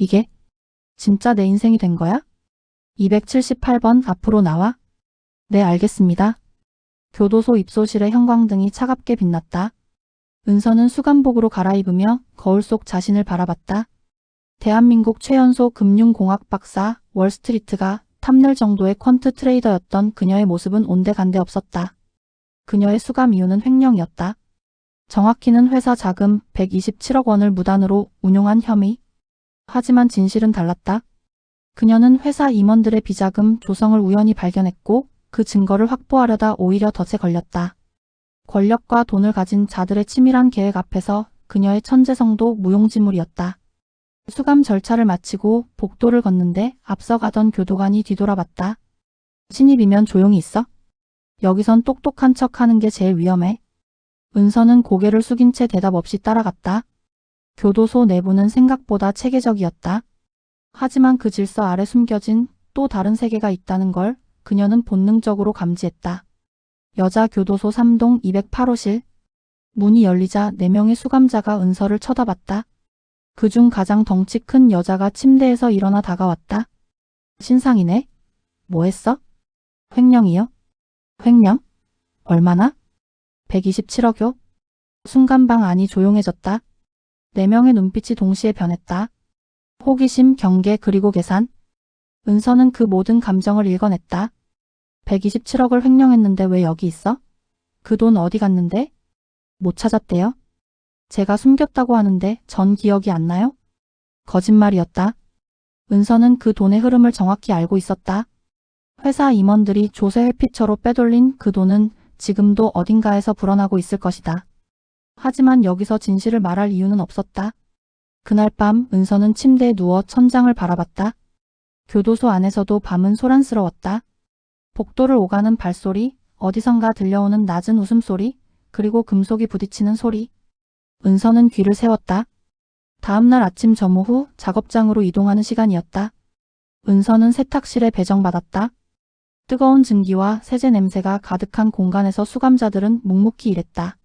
이게 진짜 내 인생이 된 거야? 278번 앞으로 나와. 네, 알겠습니다. 교도소 입소실의 형광등이 차갑게 빛났다. 은서는 수감복으로 갈아입으며 거울 속 자신을 바라봤다. 대한민국 최연소 금융공학 박사, 월스트리트가 탐낼 정도의 퀀트 트레이더였던 그녀의 모습은 온데간데 없었다. 그녀의 수감 이유는 횡령이었다. 정확히는 회사 자금 127억 원을 무단으로 운용한 혐의. 하지만 진실은 달랐다. 그녀는 회사 임원들의 비자금 조성을 우연히 발견했고 그 증거를 확보하려다 오히려 덫에 걸렸다. 권력과 돈을 가진 자들의 치밀한 계획 앞에서 그녀의 천재성도 무용지물이었다. 수감 절차를 마치고 복도를 걷는데 앞서가던 교도관이 뒤돌아봤다. 신입이면 조용히 있어? 여기선 똑똑한 척하는 게 제일 위험해. 은서는 고개를 숙인 채 대답 없이 따라갔다. 교도소 내부는 생각보다 체계적이었다. 하지만 그 질서 아래 숨겨진 또 다른 세계가 있다는 걸 그녀는 본능적으로 감지했다. 여자 교도소 3동 208호실. 문이 열리자 4명의 수감자가 은서를 쳐다봤다. 그중 가장 덩치 큰 여자가 침대에서 일어나 다가왔다. 신상이네? 뭐 했어? 횡령이요? 횡령? 얼마나? 127억요? 순간 방 안이 조용해졌다. 4명의 눈빛이 동시에 변했다. 호기심, 경계, 그리고 계산. 은서는 그 모든 감정을 읽어냈다. 127억을 횡령했는데 왜 여기 있어? 그 돈 어디 갔는데? 못 찾았대요? 제가 숨겼다고 하는데 전 기억이 안 나요? 거짓말이었다. 은서는 그 돈의 흐름을 정확히 알고 있었다. 회사 임원들이 조세 회피처로 빼돌린 그 돈은 지금도 어딘가에서 불어나고 있을 것이다. 하지만 여기서 진실을 말할 이유는 없었다. 그날 밤 은서는 침대에 누워 천장을 바라봤다. 교도소 안에서도 밤은 소란스러웠다. 복도를 오가는 발소리, 어디선가 들려오는 낮은 웃음소리, 그리고 금속이 부딪히는 소리. 은서는 귀를 세웠다. 다음날 아침 점호 후 작업장으로 이동하는 시간이었다. 은서는 세탁실에 배정받았다. 뜨거운 증기와 세제 냄새가 가득한 공간에서 수감자들은 묵묵히 일했다.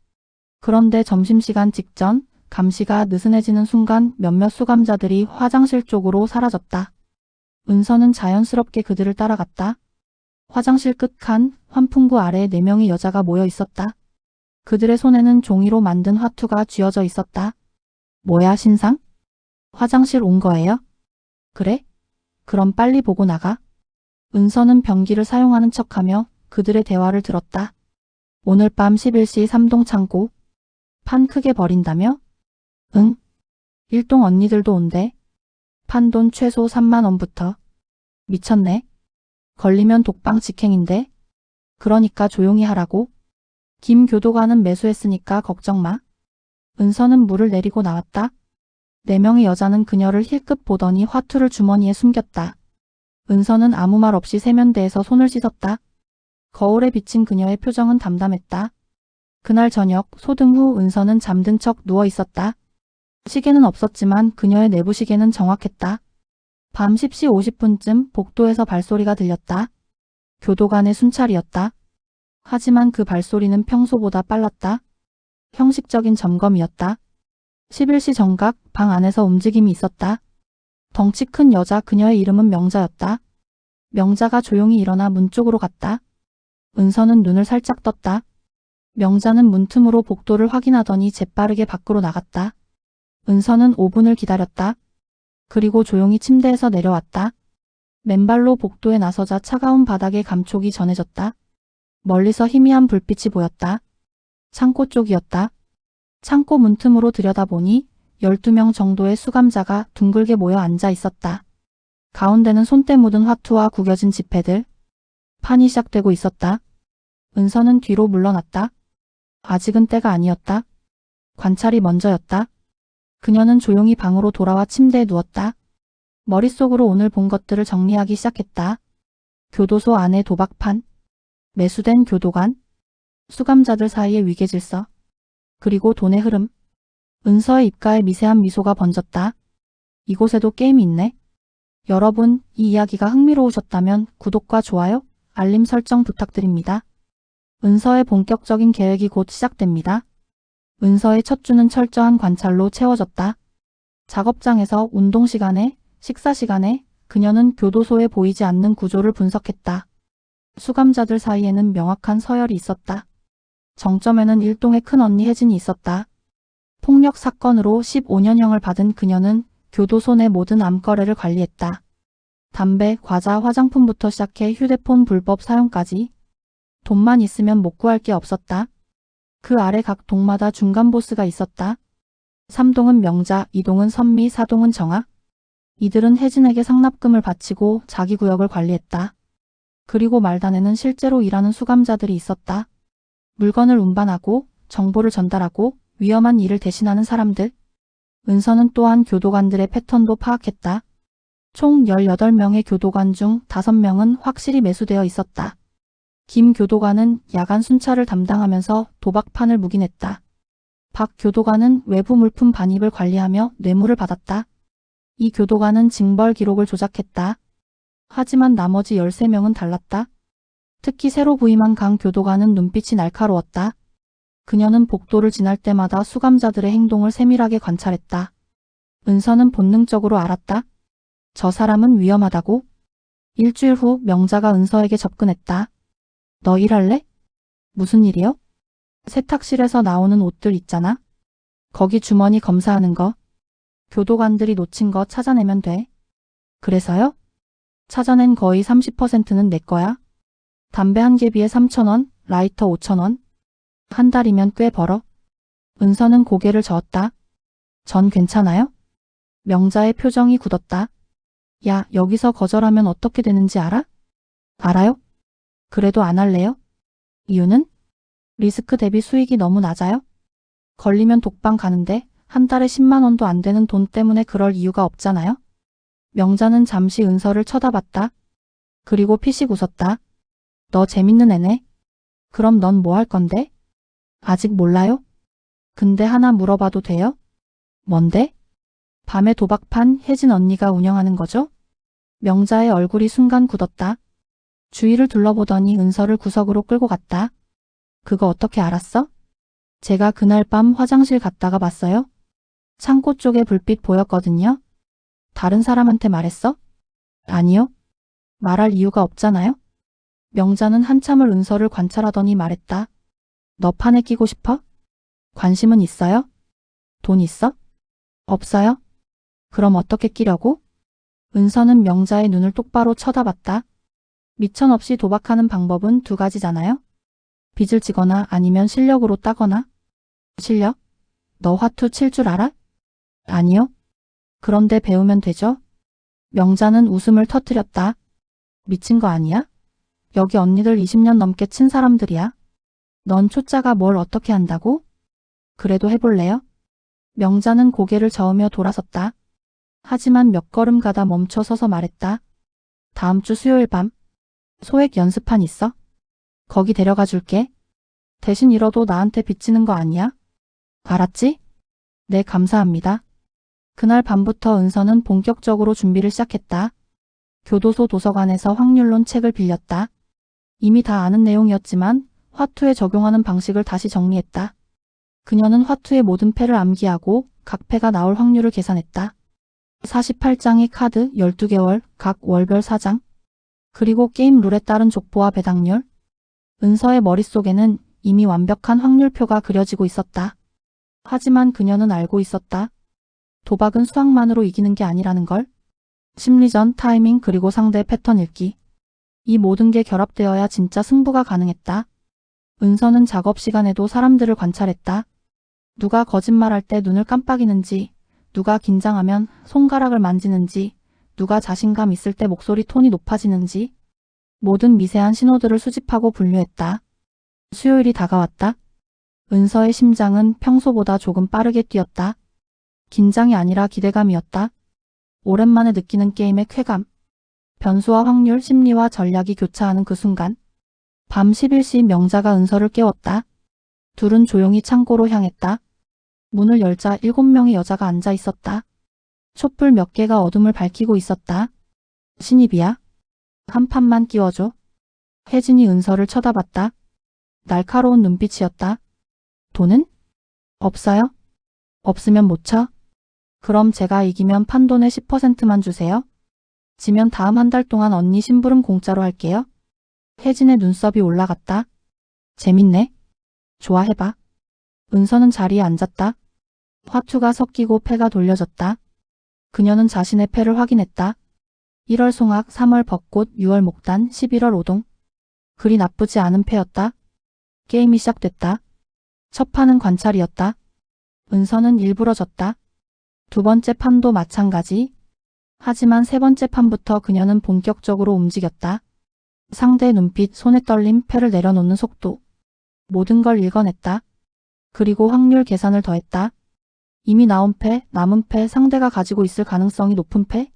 그런데 점심시간 직전 감시가 느슨해지는 순간 몇몇 수감자들이 화장실 쪽으로 사라졌다. 은서는 자연스럽게 그들을 따라갔다. 화장실 끝칸 환풍구 아래에 4명의 여자가 모여 있었다. 그들의 손에는 종이로 만든 화투가 쥐어져 있었다. 뭐야, 신상? 화장실 온 거예요? 그래? 그럼 빨리 보고 나가. 은서는 변기를 사용하는 척하며 그들의 대화를 들었다. 오늘 밤 11시 3동 창고. 판 크게 버린다며? 응. 1동 언니들도 온대. 판돈 최소 3만 원부터. 미쳤네. 걸리면 독방 직행인데. 그러니까 조용히 하라고. 김 교도관은 매수했으니까 걱정 마. 은서는 물을 내리고 나왔다. 4명의 여자는 그녀를 힐끗 보더니 화투를 주머니에 숨겼다. 은서는 아무 말 없이 세면대에서 손을 씻었다. 거울에 비친 그녀의 표정은 담담했다. 그날 저녁 소등 후 은서는 잠든 척 누워 있었다. 시계는 없었지만 그녀의 내부 시계는 정확했다. 밤 10시 50분쯤 복도에서 발소리가 들렸다. 교도관의 순찰이었다. 하지만 그 발소리는 평소보다 빨랐다. 형식적인 점검이었다. 11시 정각 방 안에서 움직임이 있었다. 덩치 큰 여자 그녀의 이름은 명자였다. 명자가 조용히 일어나 문 쪽으로 갔다. 은서는 눈을 살짝 떴다. 명자는 문틈으로 복도를 확인하더니 재빠르게 밖으로 나갔다. 은서는 5분을 기다렸다. 그리고 조용히 침대에서 내려왔다. 맨발로 복도에 나서자 차가운 바닥의 감촉이 전해졌다. 멀리서 희미한 불빛이 보였다. 창고 쪽이었다. 창고 문틈으로 들여다보니 12명 정도의 수감자가 둥글게 모여 앉아 있었다. 가운데는 손때 묻은 화투와 구겨진 지폐들. 판이 시작되고 있었다. 은서는 뒤로 물러났다. 아직은 때가 아니었다. 관찰이 먼저였다. 그녀는 조용히 방으로 돌아와 침대에 누웠다. 머릿속으로 오늘 본 것들을 정리하기 시작했다. 교도소 안의 도박판, 매수된 교도관, 수감자들 사이의 위계질서, 그리고 돈의 흐름. 은서의 입가에 미세한 미소가 번졌다. 이곳에도 게임이 있네. 여러분, 이 이야기가 흥미로우셨다면 구독과 좋아요, 알림 설정 부탁드립니다. 은서의 본격적인 계획이 곧 시작됩니다. 은서의 첫 주는 철저한 관찰로 채워졌다. 작업장에서 운동 시간에 식사 시간에 그녀는 교도소에 보이지 않는 구조를 분석했다. 수감자들 사이에는 명확한 서열이 있었다. 정점에는 일동의 큰언니 혜진이 있었다. 폭력 사건으로 15년형을 받은 그녀는 교도소 내 모든 암거래를 관리했다. 담배, 과자, 화장품부터 시작해 휴대폰 불법 사용까지. 돈만 있으면 못 구할 게 없었다. 그 아래 각 동마다 중간 보스가 있었다. 3동은 명자, 2동은 선미, 4동은 정아. 이들은 혜진에게 상납금을 바치고 자기 구역을 관리했다. 그리고 말단에는 실제로 일하는 수감자들이 있었다. 물건을 운반하고 정보를 전달하고 위험한 일을 대신하는 사람들. 은서는 또한 교도관들의 패턴도 파악했다. 총 18명의 교도관 중 5명은 확실히 매수되어 있었다. 김 교도관은 야간 순찰을 담당하면서 도박판을 묵인했다. 박 교도관은 외부 물품 반입을 관리하며 뇌물을 받았다. 이 교도관은 징벌 기록을 조작했다. 하지만 나머지 13명은 달랐다. 특히 새로 부임한 강 교도관은 눈빛이 날카로웠다. 그녀는 복도를 지날 때마다 수감자들의 행동을 세밀하게 관찰했다. 은서는 본능적으로 알았다. 저 사람은 위험하다고. 일주일 후 명자가 은서에게 접근했다. 너 일할래? 무슨 일이요? 세탁실에서 나오는 옷들 있잖아. 거기 주머니 검사하는 거. 교도관들이 놓친 거 찾아내면 돼. 그래서요? 찾아낸 거의 30%는 내 거야. 담배 한 개비에 3,000원, 라이터 5,000원. 한 달이면 꽤 벌어. 은서는 고개를 저었다. 전 괜찮아요? 명자의 표정이 굳었다. 야, 여기서 거절하면 어떻게 되는지 알아? 알아요? 그래도 안 할래요? 이유는? 리스크 대비 수익이 너무 낮아요? 걸리면 독방 가는데 한 달에 10만 원도 안 되는 돈 때문에 그럴 이유가 없잖아요? 명자는 잠시 은서를 쳐다봤다. 그리고 피식 웃었다. 너 재밌는 애네. 그럼 넌 뭐 할 건데? 아직 몰라요? 근데 하나 물어봐도 돼요? 뭔데? 밤에 도박판 혜진 언니가 운영하는 거죠? 명자의 얼굴이 순간 굳었다. 주위를 둘러보더니 은서를 구석으로 끌고 갔다. 그거 어떻게 알았어? 제가 그날 밤 화장실 갔다가 봤어요. 창고 쪽에 불빛 보였거든요. 다른 사람한테 말했어? 아니요. 말할 이유가 없잖아요. 명자는 한참을 은서를 관찰하더니 말했다. 너 판에 끼고 싶어? 관심은 있어요? 돈 있어? 없어요? 그럼 어떻게 끼려고? 은서는 명자의 눈을 똑바로 쳐다봤다. 미천 없이 도박하는 방법은 두 가지잖아요. 빚을 지거나 아니면 실력으로 따거나. 실력? 너 화투 칠 줄 알아? 아니요. 그런데 배우면 되죠? 명자는 웃음을 터뜨렸다. 미친 거 아니야? 여기 언니들 20년 넘게 친 사람들이야. 넌 초짜가 뭘 어떻게 한다고? 그래도 해볼래요? 명자는 고개를 저으며 돌아섰다. 하지만 몇 걸음 가다 멈춰 서서 말했다. 다음 주 수요일 밤 소액 연습판 있어? 거기 데려가 줄게. 대신 잃어도 나한테 빚지는 거 아니야? 알았지? 네, 감사합니다. 그날 밤부터 은서는 본격적으로 준비를 시작했다. 교도소 도서관에서 확률론 책을 빌렸다. 이미 다 아는 내용이었지만 화투에 적용하는 방식을 다시 정리했다. 그녀는 화투의 모든 패를 암기하고 각 패가 나올 확률을 계산했다. 48장의 카드 12개월, 각 월별 4장. 그리고 게임 룰에 따른 족보와 배당률. 은서의 머릿속에는 이미 완벽한 확률표가 그려지고 있었다. 하지만 그녀는 알고 있었다. 도박은 수학만으로 이기는 게 아니라는 걸. 심리전, 타이밍, 그리고 상대 패턴 읽기. 이 모든 게 결합되어야 진짜 승부가 가능했다. 은서는 작업 시간에도 사람들을 관찰했다. 누가 거짓말할 때 눈을 깜빡이는지, 누가 긴장하면 손가락을 만지는지, 누가 자신감 있을 때 목소리 톤이 높아지는지, 모든 미세한 신호들을 수집하고 분류했다. 수요일이 다가왔다. 은서의 심장은 평소보다 조금 빠르게 뛰었다. 긴장이 아니라 기대감이었다. 오랜만에 느끼는 게임의 쾌감. 변수와 확률, 심리와 전략이 교차하는 그 순간. 밤 11시 명자가 은서를 깨웠다. 둘은 조용히 창고로 향했다. 문을 열자 7명의 여자가 앉아 있었다. 촛불 몇 개가 어둠을 밝히고 있었다. 신입이야? 한 판만 끼워줘. 혜진이 은서를 쳐다봤다. 날카로운 눈빛이었다. 돈은? 없어요? 없으면 못 쳐? 그럼 제가 이기면 판돈의 10%만 주세요. 지면 다음 한 달 동안 언니 심부름 공짜로 할게요. 혜진의 눈썹이 올라갔다. 재밌네. 좋아 해봐. 은서는 자리에 앉았다. 화투가 섞이고 패가 돌려졌다. 그녀는 자신의 패를 확인했다. 1월 송악, 3월 벚꽃, 6월 목단, 11월 오동. 그리 나쁘지 않은 패였다. 게임이 시작됐다. 첫 판은 관찰이었다. 은서는 일부러 졌다. 두 번째 판도 마찬가지. 하지만 세 번째 판부터 그녀는 본격적으로 움직였다. 상대의 눈빛, 손의 떨림, 패를 내려놓는 속도. 모든 걸 읽어냈다. 그리고 확률 계산을 더했다. 이미 나온 패, 남은 패, 상대가 가지고 있을 가능성이 높은 패.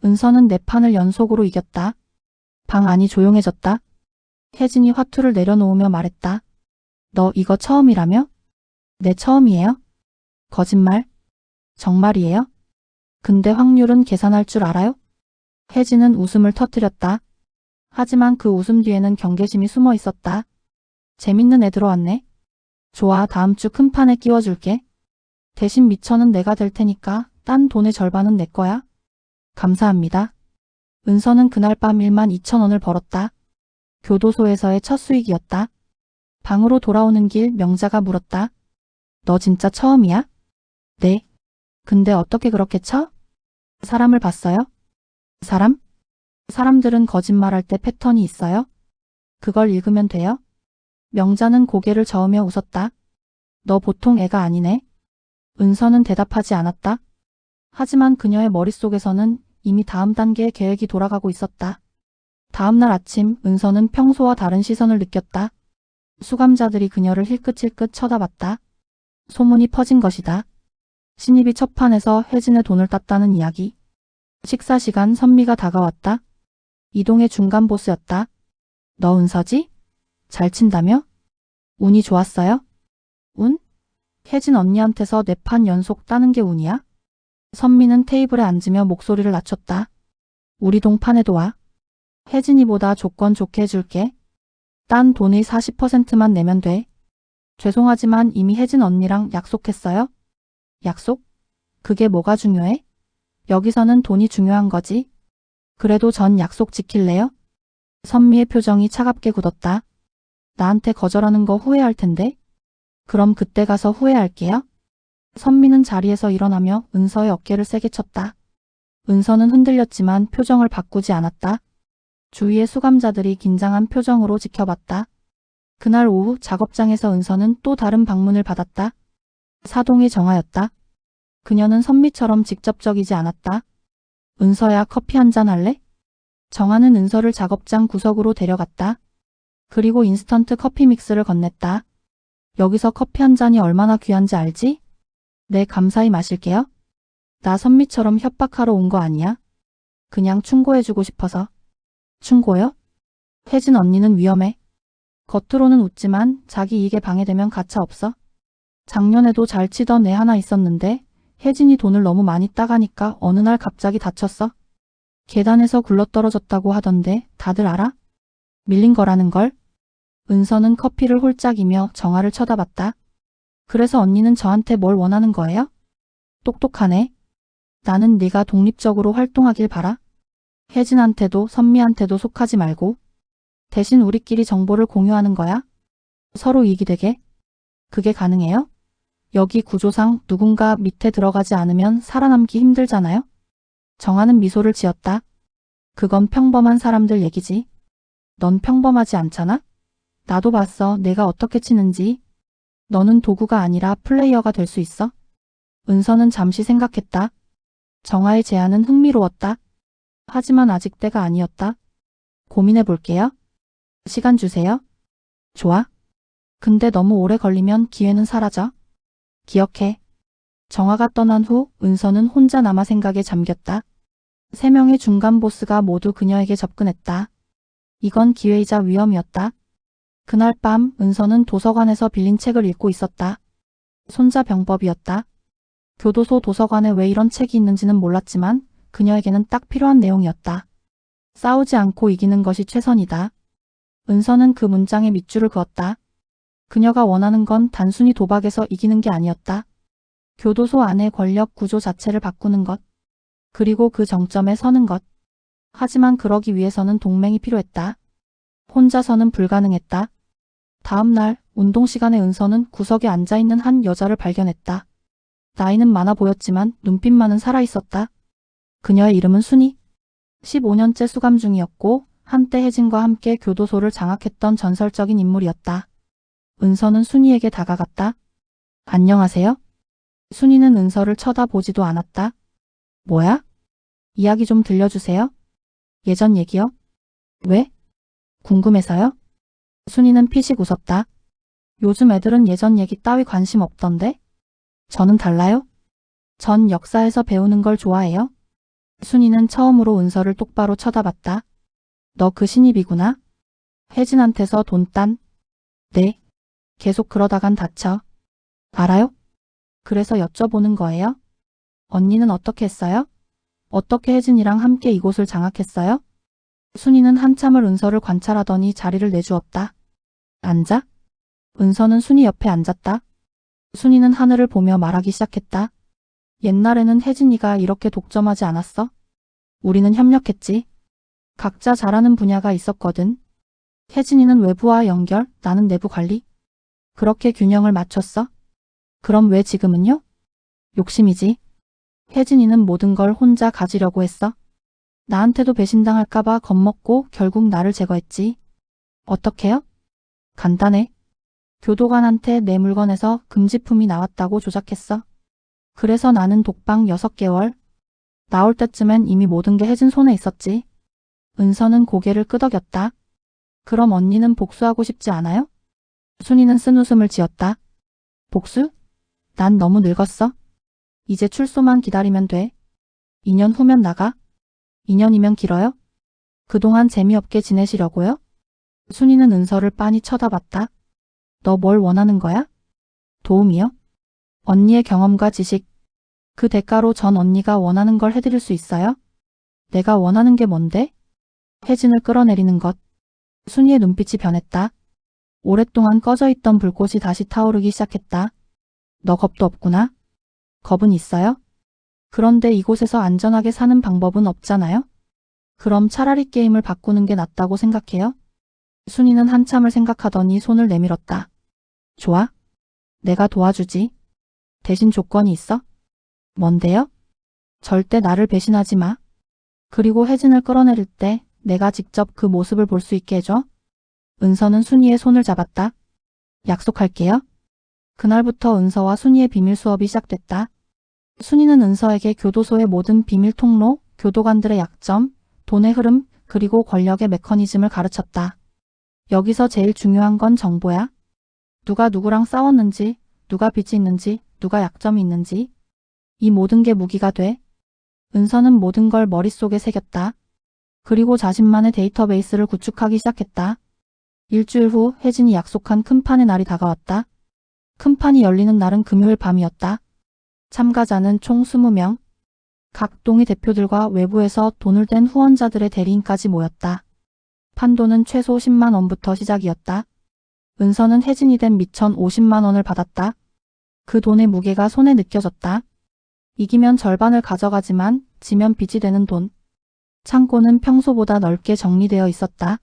은서는 네 판을 연속으로 이겼다. 방 안이 조용해졌다. 혜진이 화투를 내려놓으며 말했다. 너 이거 처음이라며? 네, 처음이에요. 거짓말. 정말이에요? 근데 확률은 계산할 줄 알아요? 혜진은 웃음을 터뜨렸다. 하지만 그 웃음 뒤에는 경계심이 숨어 있었다. 재밌는 애 들어왔네. 좋아, 다음 주 큰 판에 끼워줄게. 대신 미천은 내가 될 테니까 딴 돈의 절반은 내 거야. 감사합니다. 은서는 그날 밤 12,000원을 벌었다. 교도소에서의 첫 수익이었다. 방으로 돌아오는 길 명자가 물었다. 너 진짜 처음이야? 네. 근데 어떻게 그렇게 쳐? 사람을 봤어요? 사람? 사람들은 거짓말할 때 패턴이 있어요? 그걸 읽으면 돼요? 명자는 고개를 저으며 웃었다. 너 보통 애가 아니네. 은서는 대답하지 않았다. 하지만 그녀의 머릿속에서는 이미 다음 단계의 계획이 돌아가고 있었다. 다음 날 아침 은서는 평소와 다른 시선을 느꼈다. 수감자들이 그녀를 힐끗힐끗 쳐다봤다. 소문이 퍼진 것이다. 신입이 첫 판에서 혜진의 돈을 땄다는 이야기. 식사 시간 선미가 다가왔다. 이동의 중간 보스였다. 너 은서지? 잘 친다며? 운이 좋았어요? 운? 혜진 언니한테서 4판 연속 따는 게 운이야? 선미는 테이블에 앉으며 목소리를 낮췄다. 우리 동판에도 와. 혜진이보다 조건 좋게 해줄게. 딴 돈의 40%만 내면 돼. 죄송하지만 이미 혜진 언니랑 약속했어요. 약속? 그게 뭐가 중요해? 여기서는 돈이 중요한 거지. 그래도 전 약속 지킬래요? 선미의 표정이 차갑게 굳었다. 나한테 거절하는 거 후회할 텐데. 그럼 그때 가서 후회할게요. 선미는 자리에서 일어나며 은서의 어깨를 세게 쳤다. 은서는 흔들렸지만 표정을 바꾸지 않았다. 주위의 수감자들이 긴장한 표정으로 지켜봤다. 그날 오후 작업장에서 은서는 또 다른 방문을 받았다. 사동의 정아였다. 그녀는 선미처럼 직접적이지 않았다. 은서야, 커피 한잔 할래? 정아는 은서를 작업장 구석으로 데려갔다. 그리고 인스턴트 커피 믹스를 건넸다. 여기서 커피 한 잔이 얼마나 귀한지 알지? 네, 감사히 마실게요. 나 선미처럼 협박하러 온 거 아니야. 그냥 충고해주고 싶어서. 충고요? 혜진 언니는 위험해. 겉으로는 웃지만 자기 이익에 방해되면 가차없어. 작년에도 잘 치던 애 하나 있었는데 혜진이 돈을 너무 많이 따가니까 어느 날 갑자기 다쳤어. 계단에서 굴러떨어졌다고 하던데 다들 알아? 밀린 거라는 걸? 은서는 커피를 홀짝이며 정아를 쳐다봤다. 그래서 언니는 저한테 뭘 원하는 거예요? 똑똑하네. 나는 네가 독립적으로 활동하길 바라. 혜진한테도 선미한테도 속하지 말고. 대신 우리끼리 정보를 공유하는 거야. 서로 이익이 되게. 그게 가능해요? 여기 구조상 누군가 밑에 들어가지 않으면 살아남기 힘들잖아요? 정아는 미소를 지었다. 그건 평범한 사람들 얘기지. 넌 평범하지 않잖아? 나도 봤어, 내가 어떻게 치는지. 너는 도구가 아니라 플레이어가 될 수 있어. 은서는 잠시 생각했다. 정아의 제안은 흥미로웠다. 하지만 아직 때가 아니었다. 고민해 볼게요. 시간 주세요. 좋아. 근데 너무 오래 걸리면 기회는 사라져. 기억해. 정아가 떠난 후 은서는 혼자 남아 생각에 잠겼다. 3명의 중간 보스가 모두 그녀에게 접근했다. 이건 기회이자 위험이었다. 그날 밤 은서는 도서관에서 빌린 책을 읽고 있었다. 손자병법이었다. 교도소 도서관에 왜 이런 책이 있는지는 몰랐지만 그녀에게는 딱 필요한 내용이었다. 싸우지 않고 이기는 것이 최선이다. 은서는 그 문장에 밑줄을 그었다. 그녀가 원하는 건 단순히 도박에서 이기는 게 아니었다. 교도소 안의 권력 구조 자체를 바꾸는 것. 그리고 그 정점에 서는 것. 하지만 그러기 위해서는 동맹이 필요했다. 혼자서는 불가능했다. 다음 날 운동 시간에 은서는 구석에 앉아있는 한 여자를 발견했다. 나이는 많아 보였지만 눈빛만은 살아있었다. 그녀의 이름은 순이. 15년째 수감 중이었고 한때 혜진과 함께 교도소를 장악했던 전설적인 인물이었다. 은서는 순이에게 다가갔다. 안녕하세요? 순이는 은서를 쳐다보지도 않았다. 뭐야? 이야기 좀 들려주세요. 예전 얘기요? 왜? 궁금해서요? 순이는 피식 웃었다. 요즘 애들은 예전 얘기 따위 관심 없던데? 저는 달라요? 전 역사에서 배우는 걸 좋아해요. 순이는 처음으로 은서를 똑바로 쳐다봤다. 너 그 신입이구나? 혜진한테서 돈 딴? 네. 계속 그러다간 다쳐. 알아요? 그래서 여쭤보는 거예요. 언니는 어떻게 했어요? 어떻게 혜진이랑 함께 이곳을 장악했어요? 순이는 한참을 은서를 관찰하더니 자리를 내주었다. 앉아? 은서는 순이 옆에 앉았다. 순이는 하늘을 보며 말하기 시작했다. 옛날에는 혜진이가 이렇게 독점하지 않았어? 우리는 협력했지. 각자 잘하는 분야가 있었거든. 혜진이는 외부와 연결, 나는 내부 관리. 그렇게 균형을 맞췄어. 그럼 왜 지금은요? 욕심이지. 혜진이는 모든 걸 혼자 가지려고 했어. 나한테도 배신당할까봐 겁먹고 결국 나를 제거했지. 어떻게요? 간단해. 교도관한테 내 물건에서 금지품이 나왔다고 조작했어. 그래서 나는 독방 6개월. 나올 때쯤엔 이미 모든 게 혜진 손에 있었지. 은서는 고개를 끄덕였다. 그럼 언니는 복수하고 싶지 않아요? 순이는 쓴웃음을 지었다. 복수? 난 너무 늙었어. 이제 출소만 기다리면 돼. 2년 후면 나가? 2년이면 길어요? 그동안 재미없게 지내시려고요? 순이는 은서를 빤히 쳐다봤다. 너 뭘 원하는 거야? 도움이요? 언니의 경험과 지식. 그 대가로 전 언니가 원하는 걸 해드릴 수 있어요? 내가 원하는 게 뭔데? 혜진을 끌어내리는 것. 순이의 눈빛이 변했다. 오랫동안 꺼져 있던 불꽃이 다시 타오르기 시작했다. 너 겁도 없구나? 겁은 있어요? 그런데 이곳에서 안전하게 사는 방법은 없잖아요? 그럼 차라리 게임을 바꾸는 게 낫다고 생각해요? 순이는 한참을 생각하더니 손을 내밀었다. 좋아. 내가 도와주지. 대신 조건이 있어? 뭔데요? 절대 나를 배신하지 마. 그리고 혜진을 끌어내릴 때 내가 직접 그 모습을 볼 수 있게 해줘. 은서는 순이의 손을 잡았다. 약속할게요. 그날부터 은서와 순이의 비밀 수업이 시작됐다. 순이는 은서에게 교도소의 모든 비밀 통로, 교도관들의 약점, 돈의 흐름, 그리고 권력의 메커니즘을 가르쳤다. 여기서 제일 중요한 건 정보야. 누가 누구랑 싸웠는지, 누가 빚이 있는지, 누가 약점이 있는지. 이 모든 게 무기가 돼. 은서는 모든 걸 머릿속에 새겼다. 그리고 자신만의 데이터베이스를 구축하기 시작했다. 일주일 후 혜진이 약속한 큰판의 날이 다가왔다. 큰판이 열리는 날은 금요일 밤이었다. 참가자는 총 20명. 각 동의 대표들과 외부에서 돈을 댄 후원자들의 대리인까지 모였다. 판도는 최소 10만 원부터 시작이었다. 은서는 혜진이 된 미천 50만 원을 받았다. 그 돈의 무게가 손에 느껴졌다. 이기면 절반을 가져가지만 지면 빚이 되는 돈. 창고는 평소보다 넓게 정리되어 있었다.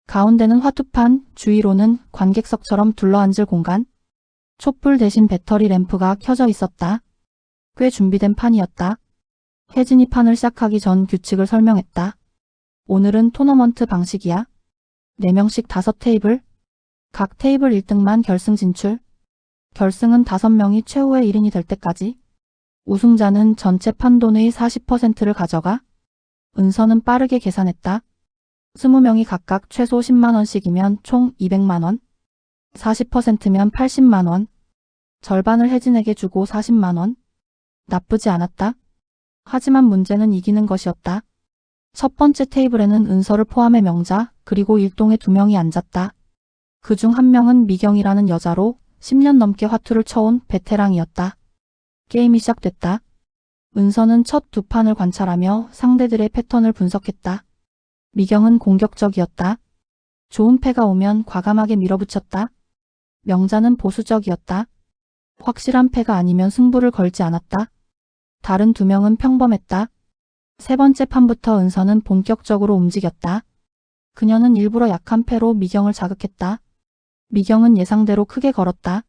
가운데는 화투판, 주위로는 관객석처럼 둘러앉을 공간. 촛불 대신 배터리 램프가 켜져 있었다. 꽤 준비된 판이었다. 혜진이 판을 시작하기 전 규칙을 설명했다. 오늘은 토너먼트 방식이야. 4명씩 5테이블. 각 테이블 1등만 결승 진출. 결승은 5명이 최후의 1인이 될 때까지. 우승자는 전체 판돈의 40%를 가져가. 은서는 빠르게 계산했다. 20명이 각각 최소 10만 원씩이면 총 200만 원. 40%면 80만 원. 절반을 혜진에게 주고 40만 원. 나쁘지 않았다. 하지만 문제는 이기는 것이었다. 첫 번째 테이블에는 은서를 포함해 명자 그리고 일동의 2명이 앉았다. 그중 한 명은 미경이라는 여자로 10년 넘게 화투를 쳐온 베테랑이었다. 게임이 시작됐다. 은서는 첫 2판을 관찰하며 상대들의 패턴을 분석했다. 미경은 공격적이었다. 좋은 패가 오면 과감하게 밀어붙였다. 명자는 보수적이었다. 확실한 패가 아니면 승부를 걸지 않았다. 다른 두 명은 평범했다. 세 번째 판부터 은서는 본격적으로 움직였다. 그녀는 일부러 약한 패로 미경을 자극했다. 미경은 예상대로 크게 걸었다.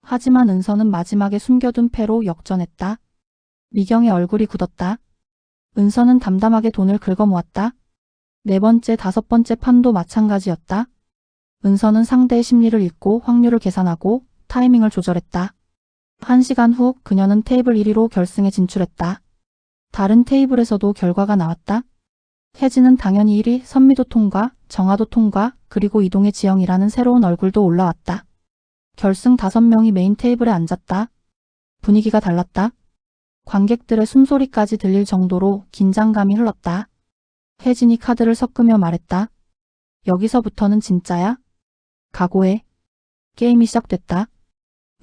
하지만 은서는 마지막에 숨겨둔 패로 역전했다. 미경의 얼굴이 굳었다. 은서는 담담하게 돈을 긁어모았다. 네 번째, 다섯 번째 판도 마찬가지였다. 은서는 상대의 심리를 읽고 확률을 계산하고 타이밍을 조절했다. 1시간 후 그녀는 테이블 1위로 결승에 진출했다. 다른 테이블에서도 결과가 나왔다. 혜진은 당연히 1위, 선미도 통과, 정아도 통과, 그리고 이동의 지영이라는 새로운 얼굴도 올라왔다. 결승 5명이 메인 테이블에 앉았다. 분위기가 달랐다. 관객들의 숨소리까지 들릴 정도로 긴장감이 흘렀다. 혜진이 카드를 섞으며 말했다. 여기서부터는 진짜야? 각오해. 게임이 시작됐다.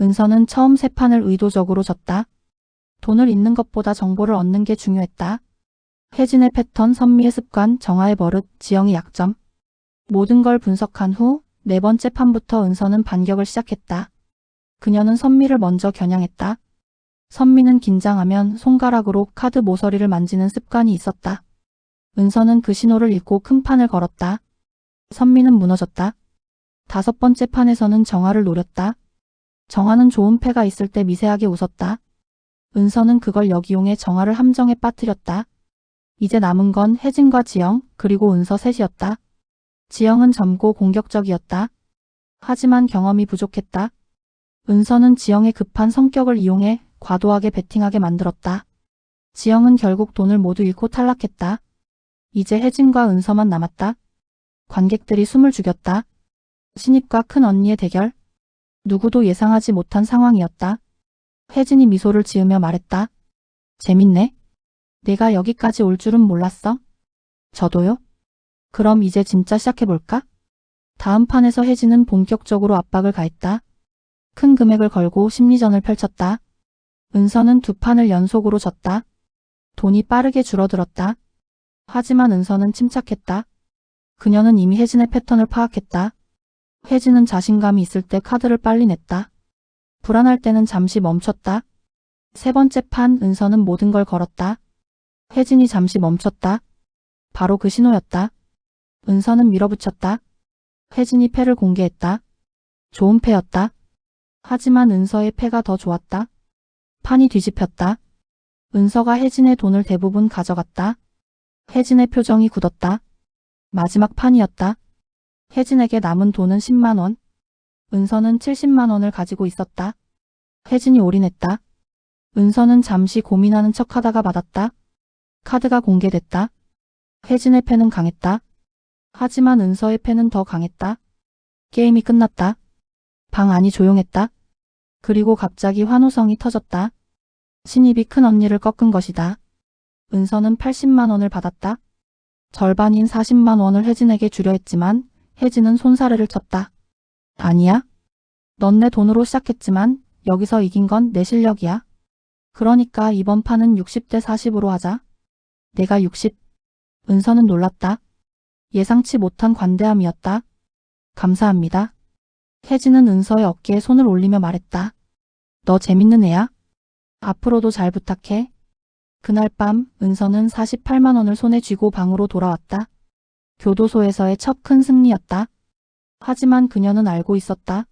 은서는 처음 세 판을 의도적으로 졌다. 돈을 잃는 것보다 정보를 얻는 게 중요했다. 혜진의 패턴, 선미의 습관, 정아의 버릇, 지영의 약점. 모든 걸 분석한 후 네 번째 판부터 은서는 반격을 시작했다. 그녀는 선미를 먼저 겨냥했다. 선미는 긴장하면 손가락으로 카드 모서리를 만지는 습관이 있었다. 은서는 그 신호를 읽고 큰 판을 걸었다. 선미는 무너졌다. 다섯 번째 판에서는 정아를 노렸다. 정아는 좋은 패가 있을 때 미세하게 웃었다. 은서는 그걸 역이용해 정아를 함정에 빠뜨렸다. 이제 남은 건 혜진과 지영, 그리고 은서 셋이었다. 지영은 젊고 공격적이었다. 하지만 경험이 부족했다. 은서는 지영의 급한 성격을 이용해 과도하게 베팅하게 만들었다. 지영은 결국 돈을 모두 잃고 탈락했다. 이제 혜진과 은서만 남았다. 관객들이 숨을 죽였다. 신입과 큰 언니의 대결. 누구도 예상하지 못한 상황이었다. 혜진이 미소를 지으며 말했다. 재밌네. 내가 여기까지 올 줄은 몰랐어. 저도요. 그럼 이제 진짜 시작해볼까? 다음 판에서 혜진은 본격적으로 압박을 가했다. 큰 금액을 걸고 심리전을 펼쳤다. 은서는 두 판을 연속으로 졌다. 돈이 빠르게 줄어들었다. 하지만 은서는 침착했다. 그녀는 이미 혜진의 패턴을 파악했다. 혜진은 자신감이 있을 때 카드를 빨리 냈다. 불안할 때는 잠시 멈췄다. 세 번째 판 은서는 모든 걸 걸었다. 혜진이 잠시 멈췄다. 바로 그 신호였다. 은서는 밀어붙였다. 혜진이 패를 공개했다. 좋은 패였다. 하지만 은서의 패가 더 좋았다. 판이 뒤집혔다. 은서가 혜진의 돈을 대부분 가져갔다. 혜진의 표정이 굳었다. 마지막 판이었다. 혜진에게 남은 돈은 10만 원. 은서는 70만 원을 가지고 있었다. 혜진이 올인했다. 은서는 잠시 고민하는 척하다가 받았다. 카드가 공개됐다. 혜진의 패는 강했다. 하지만 은서의 패는 더 강했다. 게임이 끝났다. 방 안이 조용했다. 그리고 갑자기 환호성이 터졌다. 신입이 큰 언니를 꺾은 것이다. 은서는 80만 원을 받았다. 절반인 40만 원을 혜진에게 주려 했지만 혜진은 손사래를 쳤다. 아니야. 넌 내 돈으로 시작했지만 여기서 이긴 건 내 실력이야. 그러니까 이번 판은 60대 40으로 하자. 내가 60. 은서는 놀랐다. 예상치 못한 관대함이었다. 감사합니다. 혜진은 은서의 어깨에 손을 올리며 말했다. 너 재밌는 애야. 앞으로도 잘 부탁해. 그날 밤 은서는 48만 원을 손에 쥐고 방으로 돌아왔다. 교도소에서의 첫 큰 승리였다. 하지만 그녀는 알고 있었다.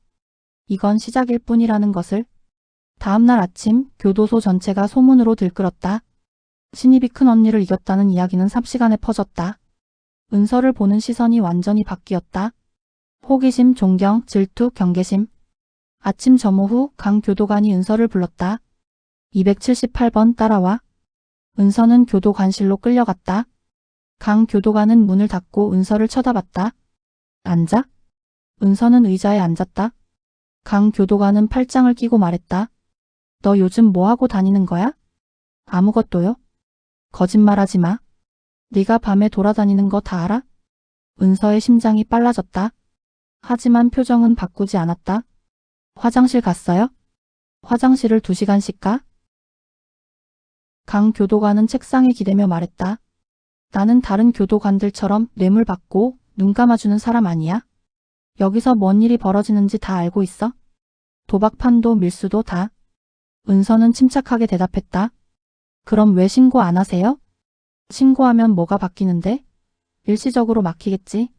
이건 시작일 뿐이라는 것을. 다음날 아침 교도소 전체가 소문으로 들끓었다. 신입이 큰 언니를 이겼다는 이야기는 삽시간에 퍼졌다. 은서를 보는 시선이 완전히 바뀌었다. 호기심, 존경, 질투, 경계심. 아침 점호 후 강 교도관이 은서를 불렀다. 278번 따라와. 은서는 교도관실로 끌려갔다. 강 교도관은 문을 닫고 은서를 쳐다봤다. 앉아? 은서는 의자에 앉았다. 강 교도관은 팔짱을 끼고 말했다. 너 요즘 뭐 하고 다니는 거야? 아무것도요. 거짓말하지 마. 네가 밤에 돌아다니는 거 다 알아? 은서의 심장이 빨라졌다. 하지만 표정은 바꾸지 않았다. 화장실 갔어요? 화장실을 2시간씩 가? 강 교도관은 책상에 기대며 말했다. 나는 다른 교도관들처럼 뇌물 받고 눈 감아주는 사람 아니야. 여기서 뭔 일이 벌어지는지 다 알고 있어? 도박판도 밀수도 다. 은서는 침착하게 대답했다. 그럼 왜 신고 안 하세요? 신고하면 뭐가 바뀌는데? 일시적으로 막히겠지.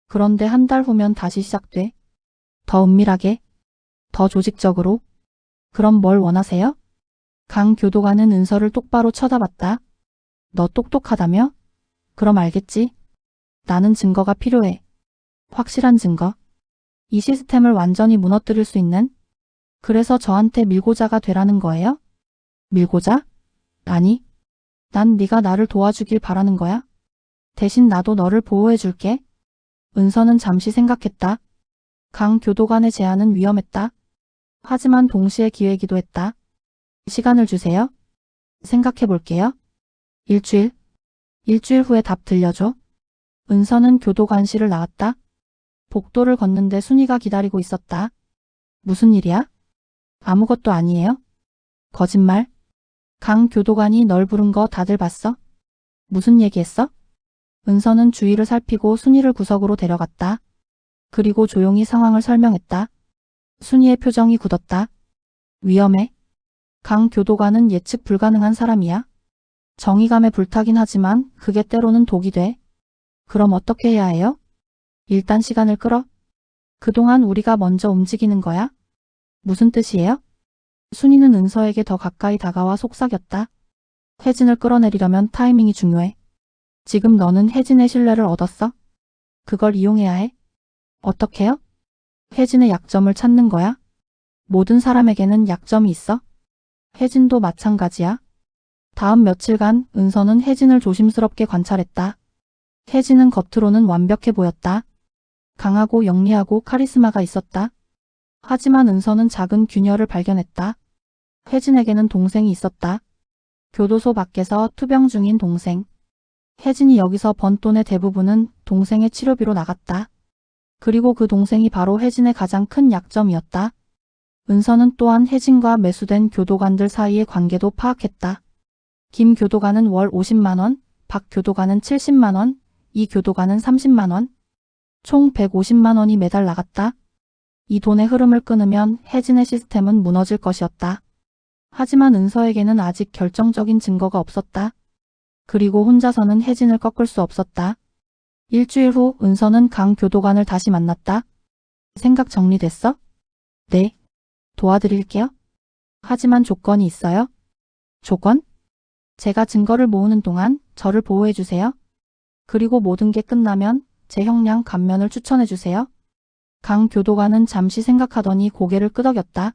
그런데 한 달 후면 다시 시작돼. 더 은밀하게, 더 조직적으로. 그럼 뭘 원하세요? 강 교도관은 은서를 똑바로 쳐다봤다. 너 똑똑하다며? 그럼 알겠지. 나는 증거가 필요해. 확실한 증거. 이 시스템을 완전히 무너뜨릴 수 있는. 그래서 저한테 밀고자가 되라는 거예요? 밀고자? 아니. 난 네가 나를 도와주길 바라는 거야. 대신 나도 너를 보호해 줄게. 은서는 잠시 생각했다. 강 교도관의 제안은 위험했다. 하지만 동시에 기회이기도 했다. 시간을 주세요. 생각해 볼게요. 일주일. 일주일 후에 답 들려줘. 은서는 교도관실을 나왔다. 복도를 걷는데 순이가 기다리고 있었다. 무슨 일이야? 아무것도 아니에요. 거짓말. 강 교도관이 널 부른 거 다들 봤어? 무슨 얘기했어? 은서는 주위를 살피고 순이를 구석으로 데려갔다. 그리고 조용히 상황을 설명했다. 순이의 표정이 굳었다. 위험해. 강 교도관은 예측 불가능한 사람이야. 정의감에 불타긴 하지만 그게 때로는 독이 돼. 그럼 어떻게 해야 해요? 일단 시간을 끌어. 그동안 우리가 먼저 움직이는 거야. 무슨 뜻이에요? 순이는 은서에게 더 가까이 다가와 속삭였다. 혜진을 끌어내리려면 타이밍이 중요해. 지금 너는 혜진의 신뢰를 얻었어. 그걸 이용해야 해. 어떻게요? 혜진의 약점을 찾는 거야. 모든 사람에게는 약점이 있어. 혜진도 마찬가지야. 다음 며칠간 은서는 혜진을 조심스럽게 관찰했다. 혜진은 겉으로는 완벽해 보였다. 강하고 영리하고 카리스마가 있었다. 하지만 은서는 작은 균열을 발견했다. 혜진에게는 동생이 있었다. 교도소 밖에서 투병 중인 동생. 혜진이 여기서 번 돈의 대부분은 동생의 치료비로 나갔다. 그리고 그 동생이 바로 혜진의 가장 큰 약점이었다. 은서는 또한 혜진과 매수된 교도관들 사이의 관계도 파악했다. 김 교도관은 월 50만 원, 박 교도관은 70만 원, 이 교도관은 30만 원. 총 150만 원이 매달 나갔다. 이 돈의 흐름을 끊으면 혜진의 시스템은 무너질 것이었다. 하지만 은서에게는 아직 결정적인 증거가 없었다. 그리고 혼자서는 혜진을 꺾을 수 없었다. 일주일 후 은서는 강 교도관을 다시 만났다. 생각 정리됐어? 네. 도와드릴게요. 하지만 조건이 있어요. 조건? 제가 증거를 모으는 동안 저를 보호해주세요. 그리고 모든 게 끝나면 제 형량 감면을 추천해주세요. 강 교도관은 잠시 생각하더니 고개를 끄덕였다.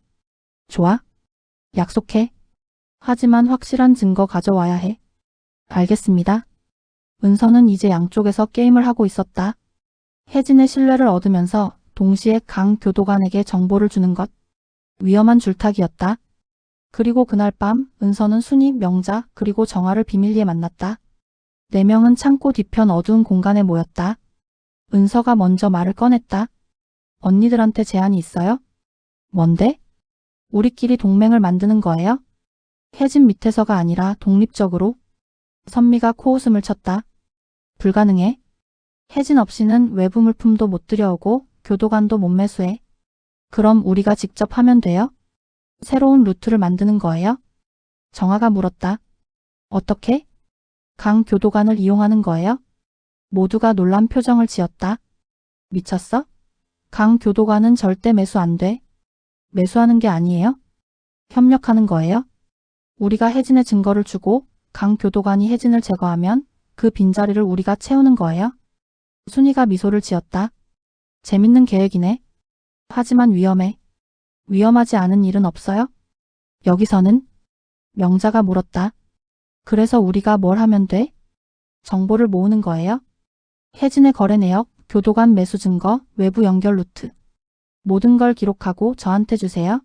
좋아. 약속해. 하지만 확실한 증거 가져와야 해. 알겠습니다. 은서는 이제 양쪽에서 게임을 하고 있었다. 혜진의 신뢰를 얻으면서 동시에 강 교도관에게 정보를 주는 것. 위험한 줄타기였다. 그리고 그날 밤 은서는 순이, 명자 그리고 정아를 비밀리에 만났다. 네 명은 창고 뒤편 어두운 공간에 모였다. 은서가 먼저 말을 꺼냈다. 언니들한테 제안이 있어요? 뭔데? 우리끼리 동맹을 만드는 거예요? 혜진 밑에서가 아니라 독립적으로. 선미가 코웃음을 쳤다. 불가능해. 혜진 없이는 외부 물품도 못 들여오고 교도관도 못 매수해. 그럼 우리가 직접 하면 돼요? 새로운 루트를 만드는 거예요? 정아가 물었다. 어떻게? 강 교도관을 이용하는 거예요? 모두가 놀란 표정을 지었다. 미쳤어? 강 교도관은 절대 매수 안 돼. 매수하는 게 아니에요? 협력하는 거예요? 우리가 혜진의 증거를 주고 강 교도관이 혜진을 제거하면 그 빈자리를 우리가 채우는 거예요? 순이가 미소를 지었다. 재밌는 계획이네. 하지만 위험해. 위험하지 않은 일은 없어요? 여기서는? 명자가 물었다. 그래서 우리가 뭘 하면 돼? 정보를 모으는 거예요? 혜진의 거래 내역, 교도관 매수 증거, 외부 연결 루트. 모든 걸 기록하고 저한테 주세요.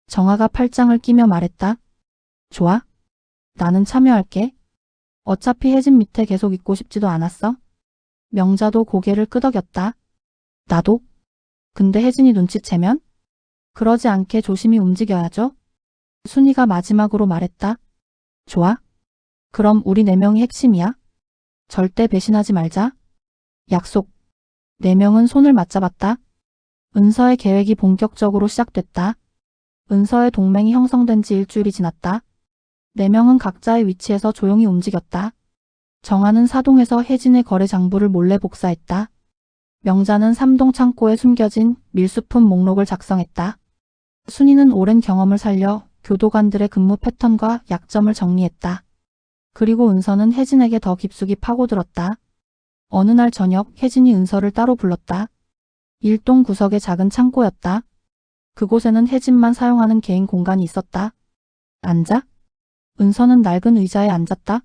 정아가 팔짱을 끼며 말했다. 좋아. 나는 참여할게. 어차피 혜진 밑에 계속 있고 싶지도 않았어. 명자도 고개를 끄덕였다. 나도. 근데 혜진이 눈치채면? 그러지 않게 조심히 움직여야죠. 순이가 마지막으로 말했다. 좋아. 그럼 우리 네 명이 핵심이야. 절대 배신하지 말자. 약속. 네 명은 손을 맞잡았다. 은서의 계획이 본격적으로 시작됐다. 은서의 동맹이 형성된 지 일주일이 지났다. 4명은 각자의 위치에서 조용히 움직였다. 정아는 사동에서 혜진의 거래 장부를 몰래 복사했다. 명자는 3동 창고에 숨겨진 밀수품 목록을 작성했다. 순이는 오랜 경험을 살려 교도관들의 근무 패턴과 약점을 정리했다. 그리고 은서는 혜진에게 더 깊숙이 파고들었다. 어느 날 저녁 혜진이 은서를 따로 불렀다. 1동 구석의 작은 창고였다. 그곳에는 혜진만 사용하는 개인 공간이 있었다. 앉아? 은서는 낡은 의자에 앉았다.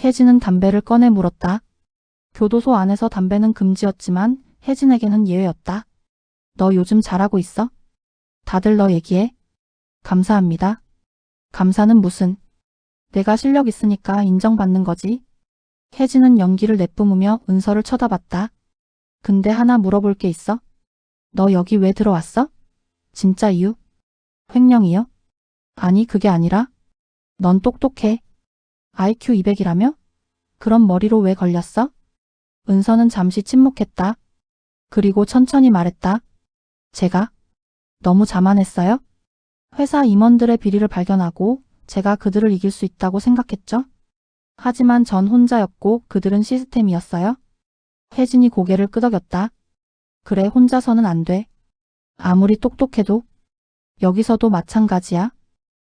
혜진은 담배를 꺼내 물었다. 교도소 안에서 담배는 금지였지만 혜진에게는 예외였다. 너 요즘 잘하고 있어? 다들 너 얘기해. 감사합니다. 감사는 무슨. 내가 실력 있으니까 인정받는 거지. 혜진은 연기를 내뿜으며 은서를 쳐다봤다. 근데 하나 물어볼 게 있어. 너 여기 왜 들어왔어? 진짜 이유? 횡령이요? 아니 그게 아니라 넌 똑똑해. IQ 200이라며? 그럼 머리로 왜 걸렸어? 은서는 잠시 침묵했다. 그리고 천천히 말했다. 제가 너무 자만했어요? 회사 임원들의 비리를 발견하고 제가 그들을 이길 수 있다고 생각했죠? 하지만 전 혼자였고 그들은 시스템이었어요. 혜진이 고개를 끄덕였다. 그래 혼자서는 안 돼. 아무리 똑똑해도. 여기서도 마찬가지야.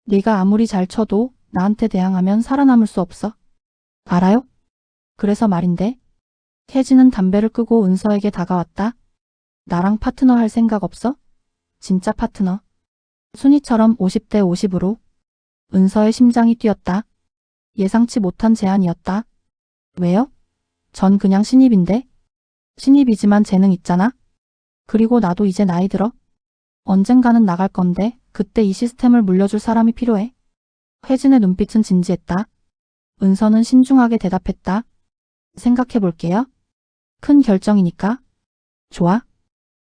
네가 아무리 잘 쳐도 나한테 대항하면 살아남을 수 없어. 알아요? 그래서 말인데. 혜진은 담배를 끄고 은서에게 다가왔다. 나랑 파트너 할 생각 없어? 진짜 파트너. 순이처럼 50대 50으로. 은서의 심장이 뛰었다. 예상치 못한 제안이었다. 왜요? 전 그냥 신입인데. 신입이지만 재능 있잖아. 그리고 나도 이제 나이 들어. 언젠가는 나갈 건데 그때 이 시스템을 물려줄 사람이 필요해. 혜진의 눈빛은 진지했다. 은서는 신중하게 대답했다. 생각해 볼게요. 큰 결정이니까. 좋아.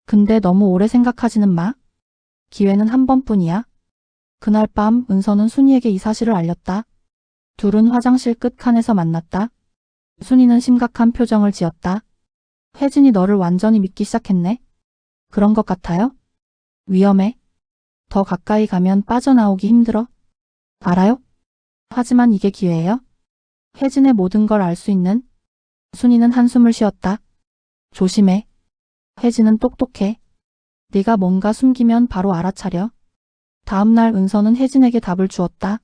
근데 너무 오래 생각하지는 마. 기회는 한 번뿐이야. 그날 밤 은서는 순이에게 이 사실을 알렸다. 둘은 화장실 끝칸에서 만났다. 순이는 심각한 표정을 지었다. 혜진이 너를 완전히 믿기 시작했네. 그런 것 같아요? 위험해. 더 가까이 가면 빠져나오기 힘들어. 알아요? 하지만 이게 기회예요. 혜진의 모든 걸 알 수 있는. 순이는 한숨을 쉬었다. 조심해. 혜진은 똑똑해. 네가 뭔가 숨기면 바로 알아차려. 다음날 은서는 혜진에게 답을 주었다.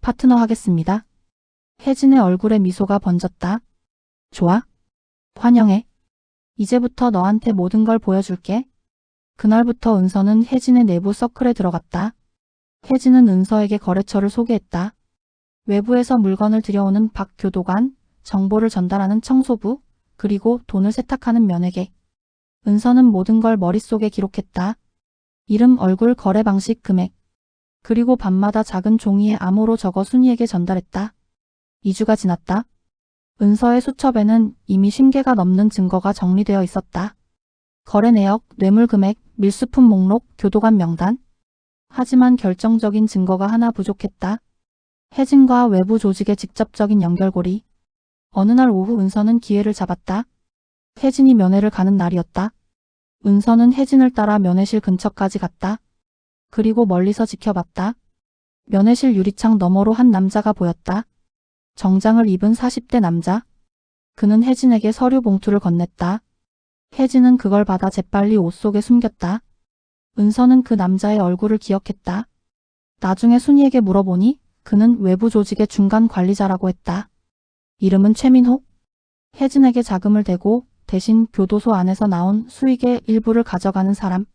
파트너 하겠습니다. 혜진의 얼굴에 미소가 번졌다. 좋아. 환영해. 이제부터 너한테 모든 걸 보여줄게. 그날부터 은서는 혜진의 내부 서클에 들어갔다. 혜진은 은서에게 거래처를 소개했다. 외부에서 물건을 들여오는 박 교도관, 정보를 전달하는 청소부, 그리고 돈을 세탁하는 면회객. 은서는 모든 걸 머릿속에 기록했다. 이름, 얼굴, 거래 방식, 금액. 그리고 밤마다 작은 종이에 암호로 적어 순이에게 전달했다. 2주가 지났다. 은서의 수첩에는 이미 50개가 넘는 증거가 정리되어 있었다. 거래 내역, 뇌물 금액, 밀수품 목록, 교도관 명단. 하지만 결정적인 증거가 하나 부족했다. 혜진과 외부 조직의 직접적인 연결고리. 어느 날 오후 은서는 기회를 잡았다. 혜진이 면회를 가는 날이었다. 은서는 혜진을 따라 면회실 근처까지 갔다. 그리고 멀리서 지켜봤다. 면회실 유리창 너머로 한 남자가 보였다. 정장을 입은 40대 남자. 그는 혜진에게 서류 봉투를 건넸다. 혜진은 그걸 받아 재빨리 옷 속에 숨겼다. 은서는 그 남자의 얼굴을 기억했다. 나중에 순이에게 물어보니 그는 외부 조직의 중간 관리자라고 했다. 이름은 최민호. 혜진에게 자금을 대고 대신 교도소 안에서 나온 수익의 일부를 가져가는 사람.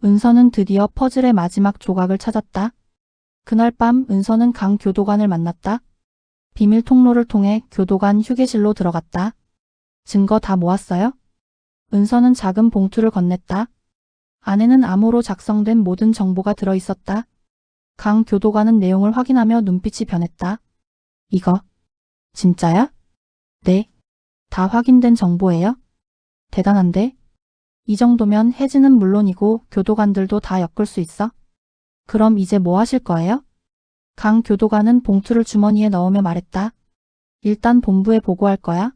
은서는 드디어 퍼즐의 마지막 조각을 찾았다. 그날 밤 은서는 강 교도관을 만났다. 비밀 통로를 통해 교도관 휴게실로 들어갔다. 증거 다 모았어요? 은서는 작은 봉투를 건넸다. 안에는 암호로 작성된 모든 정보가 들어있었다. 강 교도관은 내용을 확인하며 눈빛이 변했다. 이거 진짜야? 네. 다 확인된 정보예요? 대단한데? 이 정도면 혜진은 물론이고 교도관들도 다 엮을 수 있어? 그럼 이제 뭐 하실 거예요? 강 교도관은 봉투를 주머니에 넣으며 말했다. 일단 본부에 보고할 거야.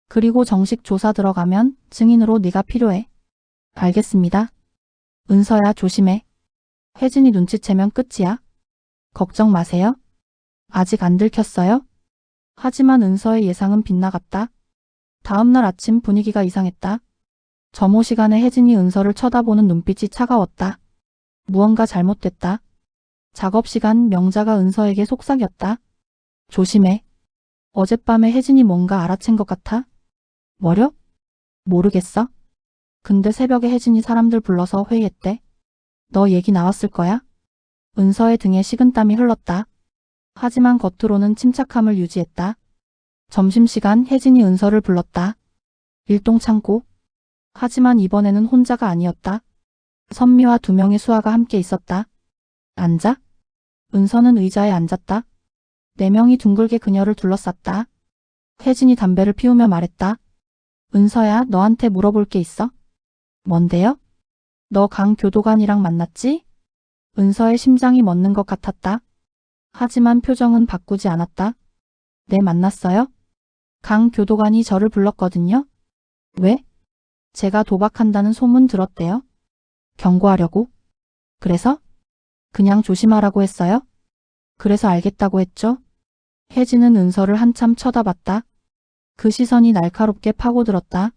그리고 정식 조사 들어가면 증인으로 네가 필요해. 알겠습니다. 은서야 조심해. 혜진이 눈치채면 끝이야. 걱정 마세요. 아직 안 들켰어요? 하지만 은서의 예상은 빗나갔다. 다음날 아침 분위기가 이상했다. 점호 시간에 혜진이 은서를 쳐다보는 눈빛이 차가웠다. 무언가 잘못됐다. 작업 시간 명자가 은서에게 속삭였다. 조심해. 어젯밤에 혜진이 뭔가 알아챈 것 같아. 뭐려? 모르겠어. 근데 새벽에 혜진이 사람들 불러서 회의했대. 너 얘기 나왔을 거야? 은서의 등에 식은땀이 흘렀다. 하지만 겉으로는 침착함을 유지했다. 점심시간 혜진이 은서를 불렀다. 일동 창고. 하지만 이번에는 혼자가 아니었다. 선미와 2명의 수아가 함께 있었다. 앉아? 은서는 의자에 앉았다. 4명이 둥글게 그녀를 둘러쌌다. 혜진이 담배를 피우며 말했다. 은서야, 너한테 물어볼 게 있어. 뭔데요? 너 강 교도관이랑 만났지? 은서의 심장이 멎는 것 같았다. 하지만 표정은 바꾸지 않았다. 네, 만났어요? 강 교도관이 저를 불렀거든요. 왜? 제가 도박한다는 소문 들었대요. 경고하려고? 그래서? 그냥 조심하라고 했어요? 그래서 알겠다고 했죠? 혜진은 은서를 한참 쳐다봤다. 그 시선이 날카롭게 파고들었다.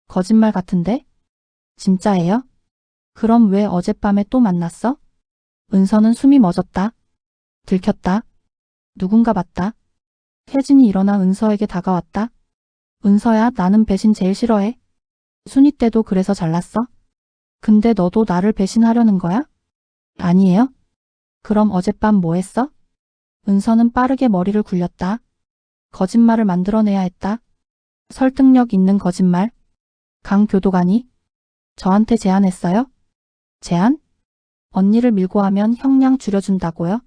거짓말 같은데? 진짜예요? 그럼 왜 어젯밤에 또 만났어? 은서는 숨이 멎었다. 들켰다. 누군가 봤다. 혜진이 일어나 은서에게 다가왔다. 은서야, 나는 배신 제일 싫어해. 순이 때도 그래서 잘났어. 근데 너도 나를 배신하려는 거야? 아니에요. 그럼 어젯밤 뭐 했어? 은서는 빠르게 머리를 굴렸다. 거짓말을 만들어내야 했다. 설득력 있는 거짓말. 강 교도관이 저한테 제안했어요? 제안? 언니를 밀고 하면 형량 줄여준다고요?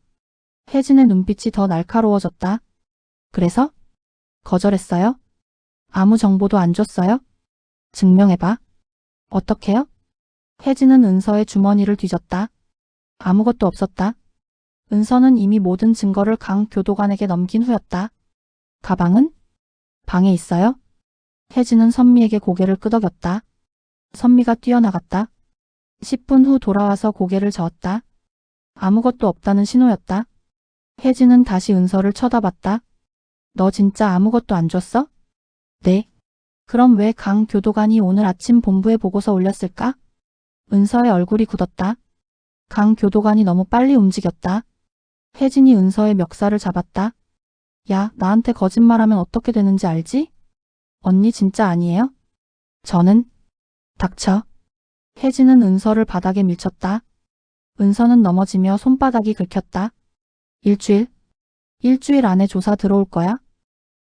혜진의 눈빛이 더 날카로워졌다. 그래서? 거절했어요? 아무 정보도 안 줬어요? 증명해봐. 어떻게요? 혜진은 은서의 주머니를 뒤졌다. 아무것도 없었다. 은서는 이미 모든 증거를 강 교도관에게 넘긴 후였다. 가방은? 방에 있어요? 혜진은 선미에게 고개를 끄덕였다. 선미가 뛰어나갔다. 10분 후 돌아와서 고개를 저었다. 아무것도 없다는 신호였다. 혜진은 다시 은서를 쳐다봤다. 너 진짜 아무것도 안 줬어? 네. 그럼 왜 강 교도관이 오늘 아침 본부에 보고서 올렸을까? 은서의 얼굴이 굳었다. 강 교도관이 너무 빨리 움직였다. 혜진이 은서의 멱살을 잡았다. 야, 나한테 거짓말하면 어떻게 되는지 알지? 언니 진짜 아니에요? 저는? 닥쳐. 혜진은 은서를 바닥에 밀쳤다. 은서는 넘어지며 손바닥이 긁혔다. 일주일 안에 조사 들어올 거야?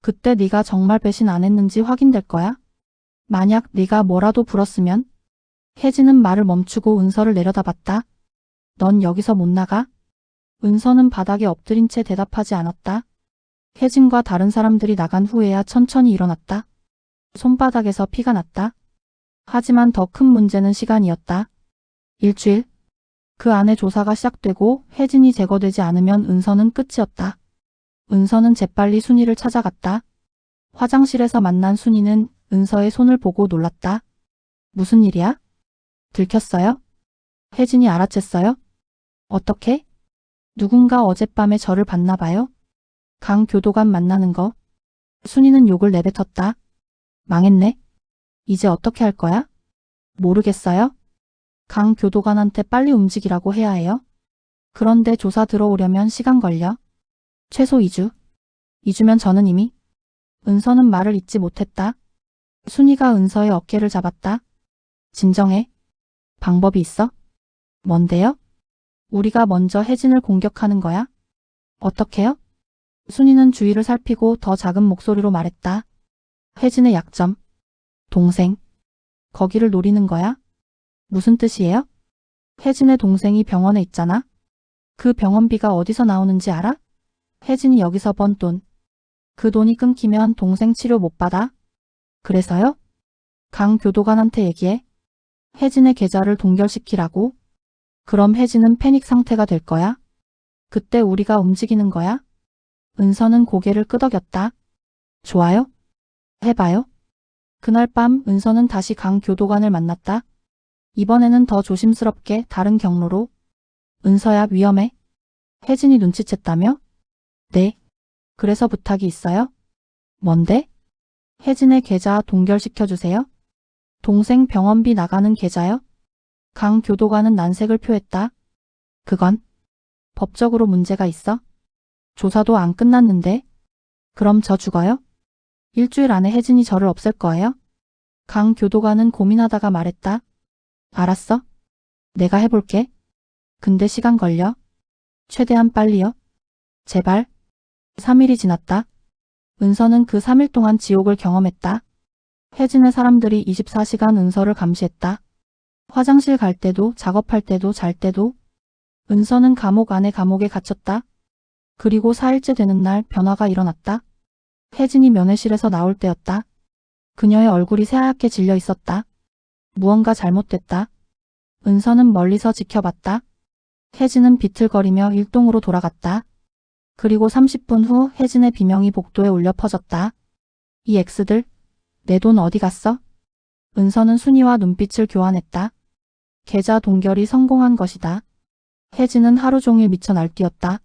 그때 네가 정말 배신 안 했는지 확인될 거야? 만약 네가 뭐라도 불었으면? 혜진은 말을 멈추고 은서를 내려다봤다. 넌 여기서 못 나가? 은서는 바닥에 엎드린 채 대답하지 않았다. 혜진과 다른 사람들이 나간 후에야 천천히 일어났다. 손바닥에서 피가 났다. 하지만 더 큰 문제는 시간이었다. 일주일. 그 안에 조사가 시작되고 혜진이 제거되지 않으면 은서는 끝이었다. 은서는 재빨리 순이를 찾아갔다. 화장실에서 만난 순이는 은서의 손을 보고 놀랐다. 무슨 일이야? 들켰어요? 혜진이 알아챘어요? 어떻게? 누군가 어젯밤에 저를 봤나 봐요. 강 교도관 만나는 거. 순이는 욕을 내뱉었다. 망했네. 이제 어떻게 할 거야? 모르겠어요. 강 교도관한테 빨리 움직이라고 해야 해요. 그런데 조사 들어오려면 시간 걸려. 최소 2주. 2주면 저는 이미. 은서는 말을 잇지 못했다. 순이가 은서의 어깨를 잡았다. 진정해. 방법이 있어? 뭔데요? 우리가 먼저 혜진을 공격하는 거야? 어떻게요? 순이는 주위를 살피고 더 작은 목소리로 말했다. 혜진의 약점. 동생. 거기를 노리는 거야? 무슨 뜻이에요? 혜진의 동생이 병원에 있잖아. 그 병원비가 어디서 나오는지 알아? 혜진이 여기서 번 돈. 그 돈이 끊기면 동생 치료 못 받아. 그래서요? 강 교도관한테 얘기해. 혜진의 계좌를 동결시키라고. 그럼 혜진은 패닉 상태가 될 거야. 그때 우리가 움직이는 거야. 은서는 고개를 끄덕였다. 좋아요? 해봐요. 그날 밤 은서는 다시 강 교도관을 만났다. 이번에는 더 조심스럽게 다른 경로로. 은서야, 위험해. 혜진이 눈치챘다며? 네. 그래서 부탁이 있어요? 뭔데? 혜진의 계좌 동결시켜주세요. 동생 병원비 나가는 계좌요? 강 교도관은 난색을 표했다. 그건 법적으로 문제가 있어? 조사도 안 끝났는데. 그럼 저 죽어요? 일주일 안에 혜진이 저를 없앨 거예요? 강 교도관은 고민하다가 말했다. 알았어. 내가 해볼게. 근데 시간 걸려. 최대한 빨리요. 제발. 3일이 지났다. 은서는 그 3일 동안 지옥을 경험했다. 혜진의 사람들이 24시간 은서를 감시했다. 화장실 갈 때도, 작업할 때도, 잘 때도. 은서는 감옥 안에 감옥에 갇혔다. 그리고 4일째 되는 날 변화가 일어났다. 혜진이 면회실에서 나올 때였다. 그녀의 얼굴이 새하얗게 질려 있었다. 무언가 잘못됐다. 은서는 멀리서 지켜봤다. 혜진은 비틀거리며 일동으로 돌아갔다. 그리고 30분 후 혜진의 비명이 복도에 울려 퍼졌다. 이 X들, 내 돈 어디 갔어? 은서는 순이와 눈빛을 교환했다. 계좌 동결이 성공한 것이다. 혜진은 하루 종일 미쳐 날뛰었다.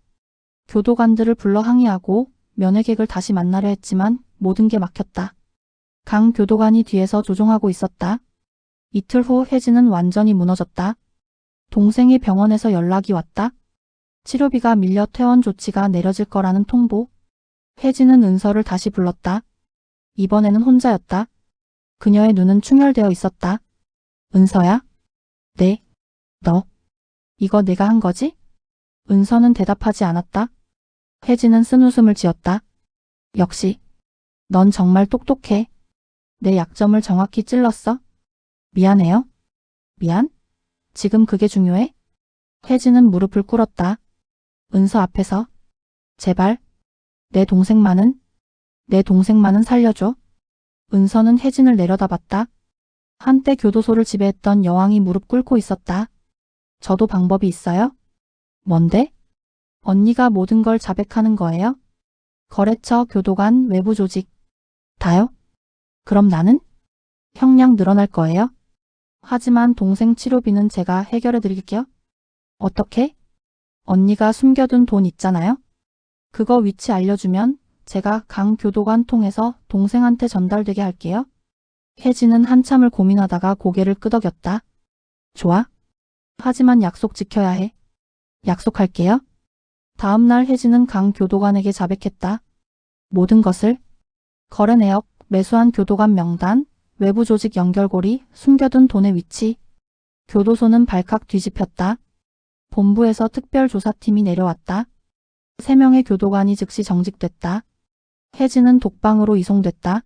교도관들을 불러 항의하고 면회객을 다시 만나려 했지만 모든 게 막혔다. 강 교도관이 뒤에서 조종하고 있었다. 이틀 후 혜진은 완전히 무너졌다. 동생이 병원에서 연락이 왔다. 치료비가 밀려 퇴원 조치가 내려질 거라는 통보. 혜진은 은서를 다시 불렀다. 이번에는 혼자였다. 그녀의 눈은 충혈되어 있었다. 은서야? 네. 너. 이거 내가 한 거지? 은서는 대답하지 않았다. 혜진은 쓴웃음을 지었다. 역시. 넌 정말 똑똑해. 내 약점을 정확히 찔렀어. 미안해요. 미안? 지금 그게 중요해? 혜진은 무릎을 꿇었다. 은서 앞에서. 제발. 내 동생만은 살려줘. 은서는 혜진을 내려다봤다. 한때 교도소를 지배했던 여왕이 무릎 꿇고 있었다. 저도 방법이 있어요? 뭔데? 언니가 모든 걸 자백하는 거예요? 거래처, 교도관, 외부 조직. 다요? 그럼 나는? 형량 늘어날 거예요? 하지만 동생 치료비는 제가 해결해 드릴게요. 어떻게? 언니가 숨겨둔 돈 있잖아요? 그거 위치 알려주면 제가 강 교도관 통해서 동생한테 전달되게 할게요. 혜진은 한참을 고민하다가 고개를 끄덕였다. 좋아. 하지만 약속 지켜야 해. 약속할게요. 다음 날 혜진은 강 교도관에게 자백했다. 모든 것을. 거래 내역, 매수한 교도관 명단, 외부 조직 연결고리, 숨겨둔 돈의 위치. 교도소는 발칵 뒤집혔다. 본부에서 특별조사팀이 내려왔다. 3명의 교도관이 즉시 정직됐다. 혜진은 독방으로 이송됐다.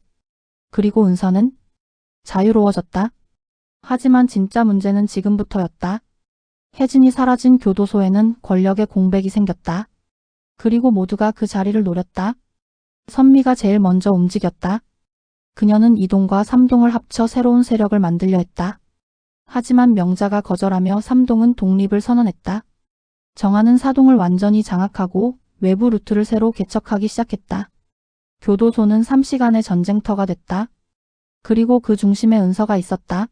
그리고 은서는 자유로워졌다. 하지만 진짜 문제는 지금부터였다. 혜진이 사라진 교도소에는 권력의 공백이 생겼다. 그리고 모두가 그 자리를 노렸다. 선미가 제일 먼저 움직였다. 그녀는 2동과 3동을 합쳐 새로운 세력을 만들려 했다. 하지만 명자가 거절하며 3동은 독립을 선언했다. 정하는 4동을 완전히 장악하고 외부 루트를 새로 개척하기 시작했다. 교도소는 3시간의 전쟁터가 됐다. 그리고 그 중심에 은서가 있었다.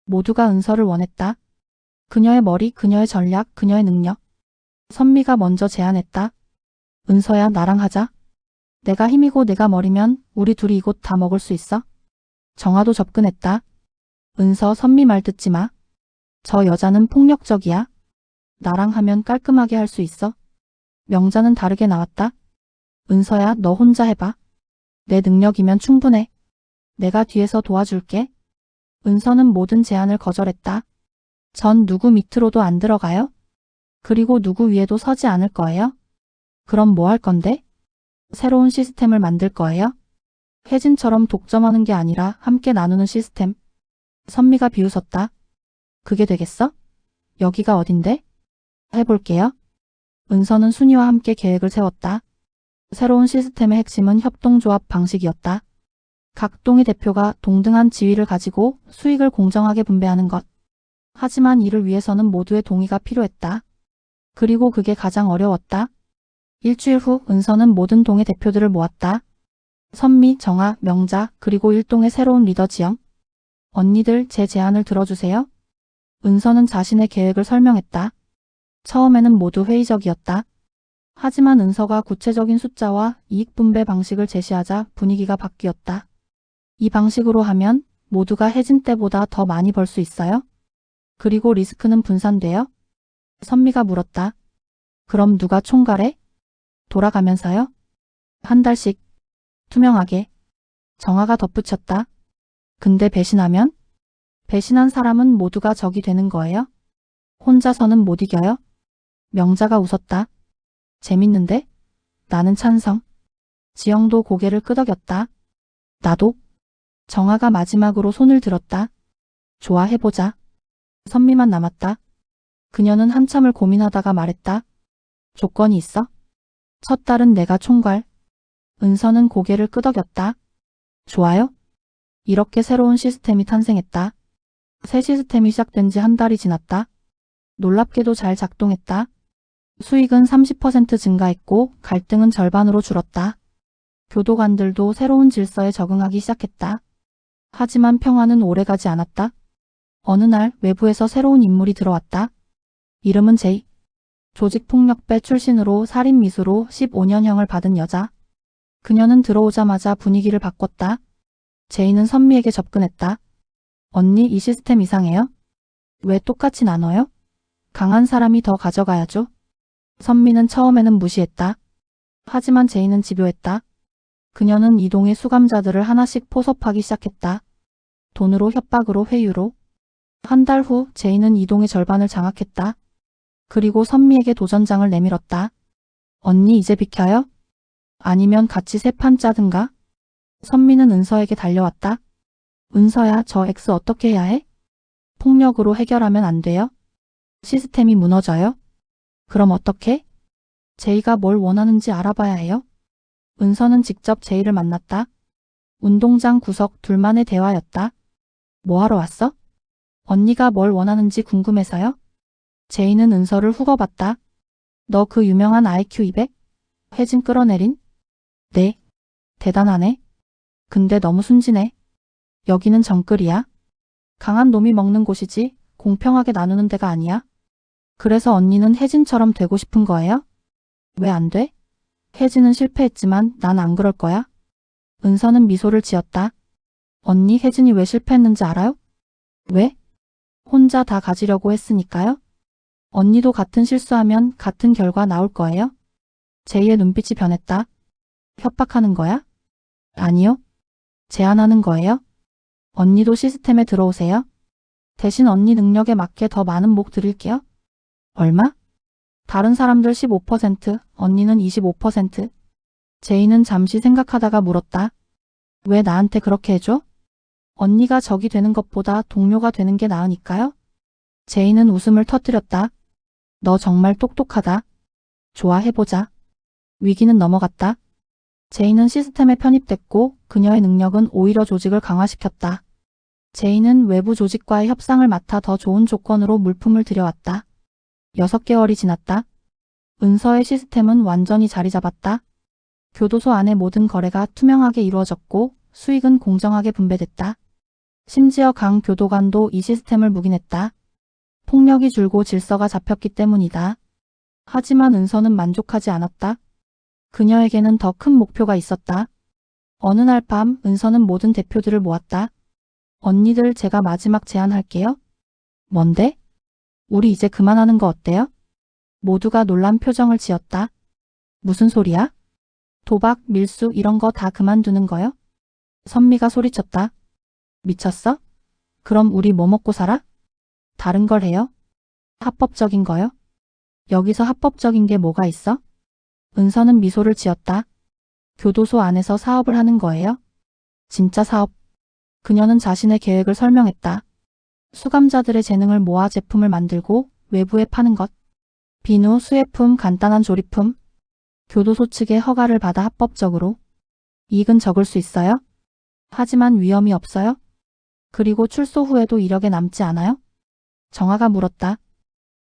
모두가 은서를 원했다. 그녀의 머리, 그녀의 전략, 그녀의 능력. 선미가 먼저 제안했다. 은서야, 나랑 하자. 내가 힘이고 내가 머리면 우리 둘이 이곳 다 먹을 수 있어. 정화도 접근했다. 은서, 선미 말 듣지 마. 저 여자는 폭력적이야. 나랑 하면 깔끔하게 할 수 있어. 명자는 다르게 나왔다. 은서야, 너 혼자 해봐. 내 능력이면 충분해. 내가 뒤에서 도와줄게. 은서는 모든 제안을 거절했다. 전 누구 밑으로도 안 들어가요? 그리고 누구 위에도 서지 않을 거예요? 그럼 뭐 할 건데? 새로운 시스템을 만들 거예요? 혜진처럼 독점하는 게 아니라 함께 나누는 시스템. 선미가 비웃었다. 그게 되겠어? 여기가 어딘데? 해볼게요. 은서는 순이와 함께 계획을 세웠다. 새로운 시스템의 핵심은 협동조합 방식이었다. 각 동의 대표가 동등한 지위를 가지고 수익을 공정하게 분배하는 것. 하지만 이를 위해서는 모두의 동의가 필요했다. 그리고 그게 가장 어려웠다. 일주일 후 은서는 모든 동의 대표들을 모았다. 선미, 정아, 명자, 그리고 일동의 새로운 리더 지영. 언니들, 제 제안을 들어주세요. 은서는 자신의 계획을 설명했다. 처음에는 모두 회의적이었다. 하지만 은서가 구체적인 숫자와 이익 분배 방식을 제시하자 분위기가 바뀌었다. 이 방식으로 하면 모두가 해진 때보다 더 많이 벌 수 있어요? 그리고 리스크는 분산돼요? 선미가 물었다. 그럼 누가 총괄해? 돌아가면서요? 한 달씩. 투명하게. 정아가 덧붙였다. 근데 배신하면? 배신한 사람은 모두가 적이 되는 거예요? 혼자서는 못 이겨요? 명자가 웃었다. 재밌는데? 나는 찬성. 지영도 고개를 끄덕였다. 나도. 정아가 마지막으로 손을 들었다. 좋아, 해보자. 선미만 남았다. 그녀는 한참을 고민하다가 말했다. 조건이 있어? 첫 달은 내가 총괄. 은서는 고개를 끄덕였다. 좋아요? 이렇게 새로운 시스템이 탄생했다. 새 시스템이 시작된 지 한 달이 지났다. 놀랍게도 잘 작동했다. 수익은 30% 증가했고 갈등은 절반으로 줄었다. 교도관들도 새로운 질서에 적응하기 시작했다. 하지만 평화는 오래가지 않았다. 어느 날 외부에서 새로운 인물이 들어왔다. 이름은 제이. 조직폭력배 출신으로 살인미수로 15년형을 받은 여자. 그녀는 들어오자마자 분위기를 바꿨다. 제이는 선미에게 접근했다. 언니, 이 시스템 이상해요? 왜 똑같이 나눠요? 강한 사람이 더 가져가야죠. 선미는 처음에는 무시했다. 하지만 제이는 집요했다. 그녀는 이동의 수감자들을 하나씩 포섭하기 시작했다. 돈으로, 협박으로, 회유로. 한 달 후 제이는 이동의 절반을 장악했다. 그리고 선미에게 도전장을 내밀었다. 언니, 이제 비켜요? 아니면 같이 세 판 짜든가? 선미는 은서에게 달려왔다. 은서야, 저 X 어떻게 해야 해? 폭력으로 해결하면 안 돼요? 시스템이 무너져요? 그럼 어떻게? 제이가 뭘 원하는지 알아봐야 해요? 은서는 직접 제이를 만났다. 운동장 구석 둘만의 대화였다. 뭐 하러 왔어? 언니가 뭘 원하는지 궁금해서요? 제이는 은서를 후거봤다. 너 그 유명한 IQ 200? 회진 끌어내린? 네. 대단하네. 근데 너무 순진해. 여기는 정글이야. 강한 놈이 먹는 곳이지 공평하게 나누는 데가 아니야. 그래서 언니는 혜진처럼 되고 싶은 거예요? 왜 안 돼? 혜진은 실패했지만 난 안 그럴 거야. 은서는 미소를 지었다. 언니, 혜진이 왜 실패했는지 알아요? 왜? 혼자 다 가지려고 했으니까요. 언니도 같은 실수하면 같은 결과 나올 거예요. 제이의 눈빛이 변했다. 협박하는 거야? 아니요. 제안하는 거예요. 언니도 시스템에 들어오세요. 대신 언니 능력에 맞게 더 많은 목 드릴게요. 얼마? 다른 사람들 15%, 언니는 25%. 제이는 잠시 생각하다가 물었다. 왜 나한테 그렇게 해줘? 언니가 적이 되는 것보다 동료가 되는 게 나으니까요. 제이는 웃음을 터뜨렸다. 너 정말 똑똑하다. 좋아, 해보자. 위기는 넘어갔다. 제이는 시스템에 편입됐고 그녀의 능력은 오히려 조직을 강화시켰다. 제이는 외부 조직과의 협상을 맡아 더 좋은 조건으로 물품을 들여왔다. 6개월이 지났다. 은서의 시스템은 완전히 자리 잡았다. 교도소 안의 모든 거래가 투명하게 이루어졌고 수익은 공정하게 분배됐다. 심지어 강 교도관도 이 시스템을 묵인했다. 폭력이 줄고 질서가 잡혔기 때문이다. 하지만 은서는 만족하지 않았다. 그녀에게는 더 큰 목표가 있었다. 어느 날 밤 은서는 모든 대표들을 모았다. 언니들, 제가 마지막 제안할게요. 뭔데? 우리 이제 그만하는 거 어때요? 모두가 놀란 표정을 지었다. 무슨 소리야? 도박, 밀수 이런 거 다 그만두는 거요? 선미가 소리쳤다. 미쳤어? 그럼 우리 뭐 먹고 살아? 다른 걸 해요? 합법적인 거요? 여기서 합법적인 게 뭐가 있어? 은서는 미소를 지었다. 교도소 안에서 사업을 하는 거예요? 진짜 사업. 그녀는 자신의 계획을 설명했다. 수감자들의 재능을 모아 제품을 만들고 외부에 파는 것. 비누, 수혜품, 간단한 조리품. 교도소 측의 허가를 받아 합법적으로. 이익은 적을 수 있어요? 하지만 위험이 없어요? 그리고 출소 후에도 이력에 남지 않아요? 정아가 물었다.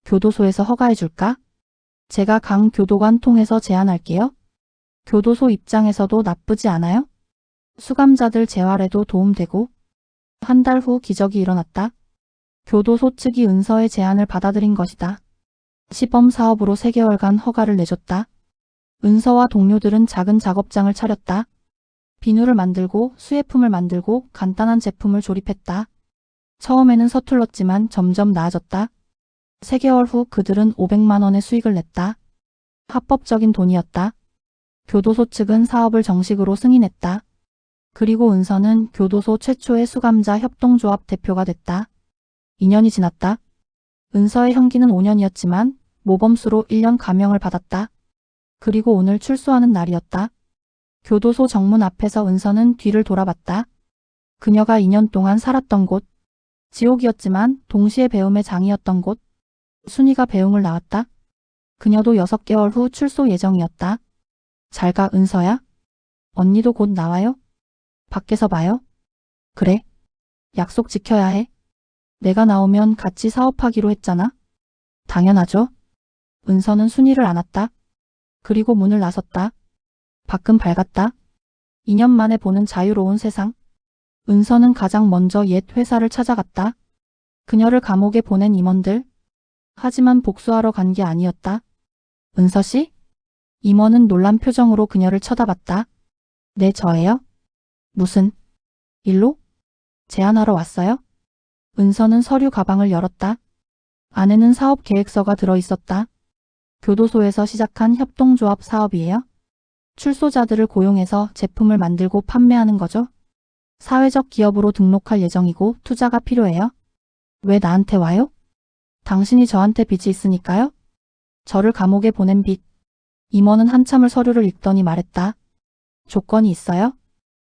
교도소에서 허가해 줄까? 제가 강 교도관 통해서 제안할게요. 교도소 입장에서도 나쁘지 않아요? 수감자들 재활에도 도움되고. 한 달 후 기적이 일어났다. 교도소 측이 은서의 제안을 받아들인 것이다. 시범 사업으로 3개월간 허가를 내줬다. 은서와 동료들은 작은 작업장을 차렸다. 비누를 만들고 수혜품을 만들고 간단한 제품을 조립했다. 처음에는 서툴렀지만 점점 나아졌다. 3개월 후 그들은 500만 원의 수익을 냈다. 합법적인 돈이었다. 교도소 측은 사업을 정식으로 승인했다. 그리고 은서는 교도소 최초의 수감자 협동조합 대표가 됐다. 2년이 지났다. 은서의 형기는 5년이었지만 모범수로 1년 감형을 받았다. 그리고 오늘 출소하는 날이었다. 교도소 정문 앞에서 은서는 뒤를 돌아봤다. 그녀가 2년 동안 살았던 곳, 지옥이었지만 동시에 배움의 장이었던 곳, 순이가 배웅을 나왔다. 그녀도 6개월 후 출소 예정이었다. 잘 가, 은서야. 언니도 곧 나와요. 밖에서 봐요. 그래. 약속 지켜야 해. 내가 나오면 같이 사업하기로 했잖아. 당연하죠. 은서는 순이를 안았다. 그리고 문을 나섰다. 밖은 밝았다. 2년 만에 보는 자유로운 세상. 은서는 가장 먼저 옛 회사를 찾아갔다. 그녀를 감옥에 보낸 임원들. 하지만 복수하러 간 게 아니었다. 은서 씨? 임원은 놀란 표정으로 그녀를 쳐다봤다. 네, 저예요. 무슨 일로? 제안하러 왔어요? 은서는 서류 가방을 열었다. 안에는 사업 계획서가 들어있었다. 교도소에서 시작한 협동조합 사업이에요. 출소자들을 고용해서 제품을 만들고 판매하는 거죠. 사회적 기업으로 등록할 예정이고 투자가 필요해요. 왜 나한테 와요? 당신이 저한테 빚이 있으니까요. 저를 감옥에 보낸 빚. 임원은 한참을 서류를 읽더니 말했다. 조건이 있어요?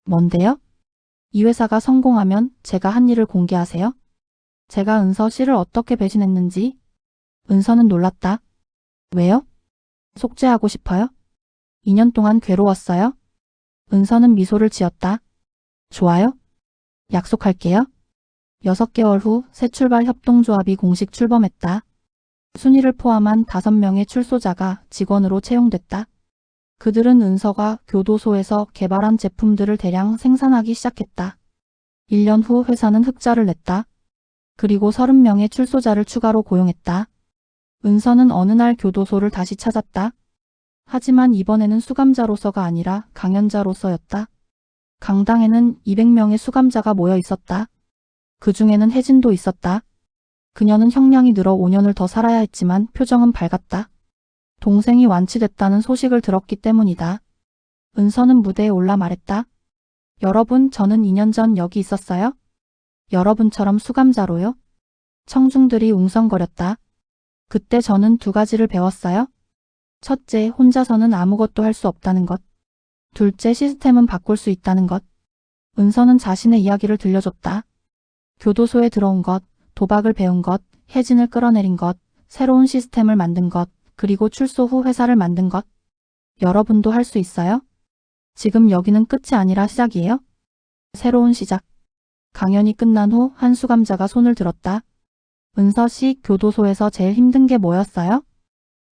뭔데요? 이 회사가 성공하면 제가 한 일을 공개하세요. 제가 은서 씨를 어떻게 배신했는지. 은서는 놀랐다. 왜요? 속죄하고 싶어요? 2년 동안 괴로웠어요? 은서는 미소를 지었다. 좋아요. 약속할게요. 6개월 후 새 출발 협동조합이 공식 출범했다. 순이를 포함한 5명의 출소자가 직원으로 채용됐다. 그들은 은서가 교도소에서 개발한 제품들을 대량 생산하기 시작했다. 1년 후 회사는 흑자를 냈다. 그리고 30명의 출소자를 추가로 고용했다. 은서는 어느 날 교도소를 다시 찾았다. 하지만 이번에는 수감자로서가 아니라 강연자로서였다. 강당에는 200명의 수감자가 모여 있었다. 그 중에는 혜진도 있었다. 그녀는 형량이 늘어 5년을 더 살아야 했지만 표정은 밝았다. 동생이 완치됐다는 소식을 들었기 때문이다. 은서는 무대에 올라 말했다. 여러분, 저는 2년 전 여기 있었어요. 여러분처럼 수감자로요. 청중들이 웅성거렸다. 그때 저는 2가지를 배웠어요. 첫째, 혼자서는 아무것도 할 수 없다는 것. 둘째, 시스템은 바꿀 수 있다는 것. 은서는 자신의 이야기를 들려줬다. 교도소에 들어온 것, 도박을 배운 것, 혜진을 끌어내린 것, 새로운 시스템을 만든 것, 그리고 출소 후 회사를 만든 것. 여러분도 할 수 있어요? 지금 여기는 끝이 아니라 시작이에요. 새로운 시작. 강연이 끝난 후 한 수감자가 손을 들었다. 은서 씨, 교도소에서 제일 힘든 게 뭐였어요?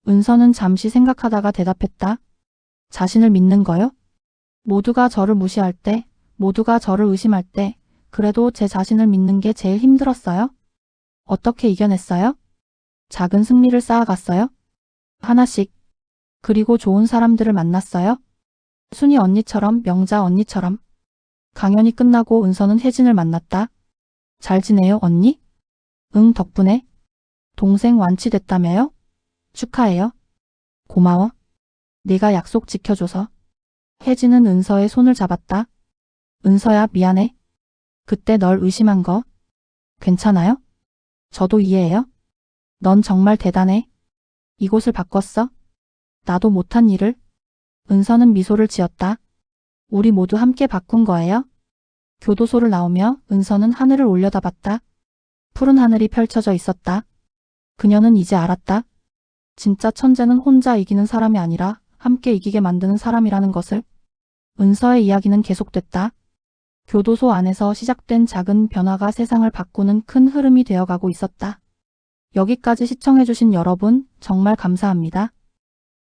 은서는 잠시 생각하다가 대답했다. 자신을 믿는 거요? 모두가 저를 무시할 때, 모두가 저를 의심할 때, 그래도 제 자신을 믿는 게 제일 힘들었어요. 어떻게 이겨냈어요? 작은 승리를 쌓아갔어요. 하나씩. 그리고 좋은 사람들을 만났어요. 순이 언니처럼, 명자 언니처럼. 강연이 끝나고 은서는 혜진을 만났다. 잘 지내요, 언니? 응, 덕분에. 동생 완치됐다며요? 축하해요. 고마워. 네가 약속 지켜줘서. 혜진은 은서의 손을 잡았다. 은서야, 미안해. 그때 널 의심한 거. 괜찮아요? 저도 이해해요. 넌 정말 대단해. 이곳을 바꿨어. 나도 못한 일을. 은서는 미소를 지었다. 우리 모두 함께 바꾼 거예요. 교도소를 나오며 은서는 하늘을 올려다봤다. 푸른 하늘이 펼쳐져 있었다. 그녀는 이제 알았다. 진짜 천재는 혼자 이기는 사람이 아니라 함께 이기게 만드는 사람이라는 것을. 은서의 이야기는 계속됐다. 교도소 안에서 시작된 작은 변화가 세상을 바꾸는 큰 흐름이 되어가고 있었다. 여기까지 시청해주신 여러분 정말 감사합니다.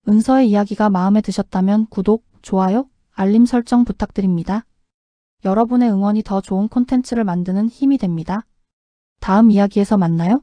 은서의 이야기가 마음에 드셨다면 구독, 좋아요, 알림 설정 부탁드립니다. 여러분의 응원이 더 좋은 콘텐츠를 만드는 힘이 됩니다. 다음 이야기에서 만나요.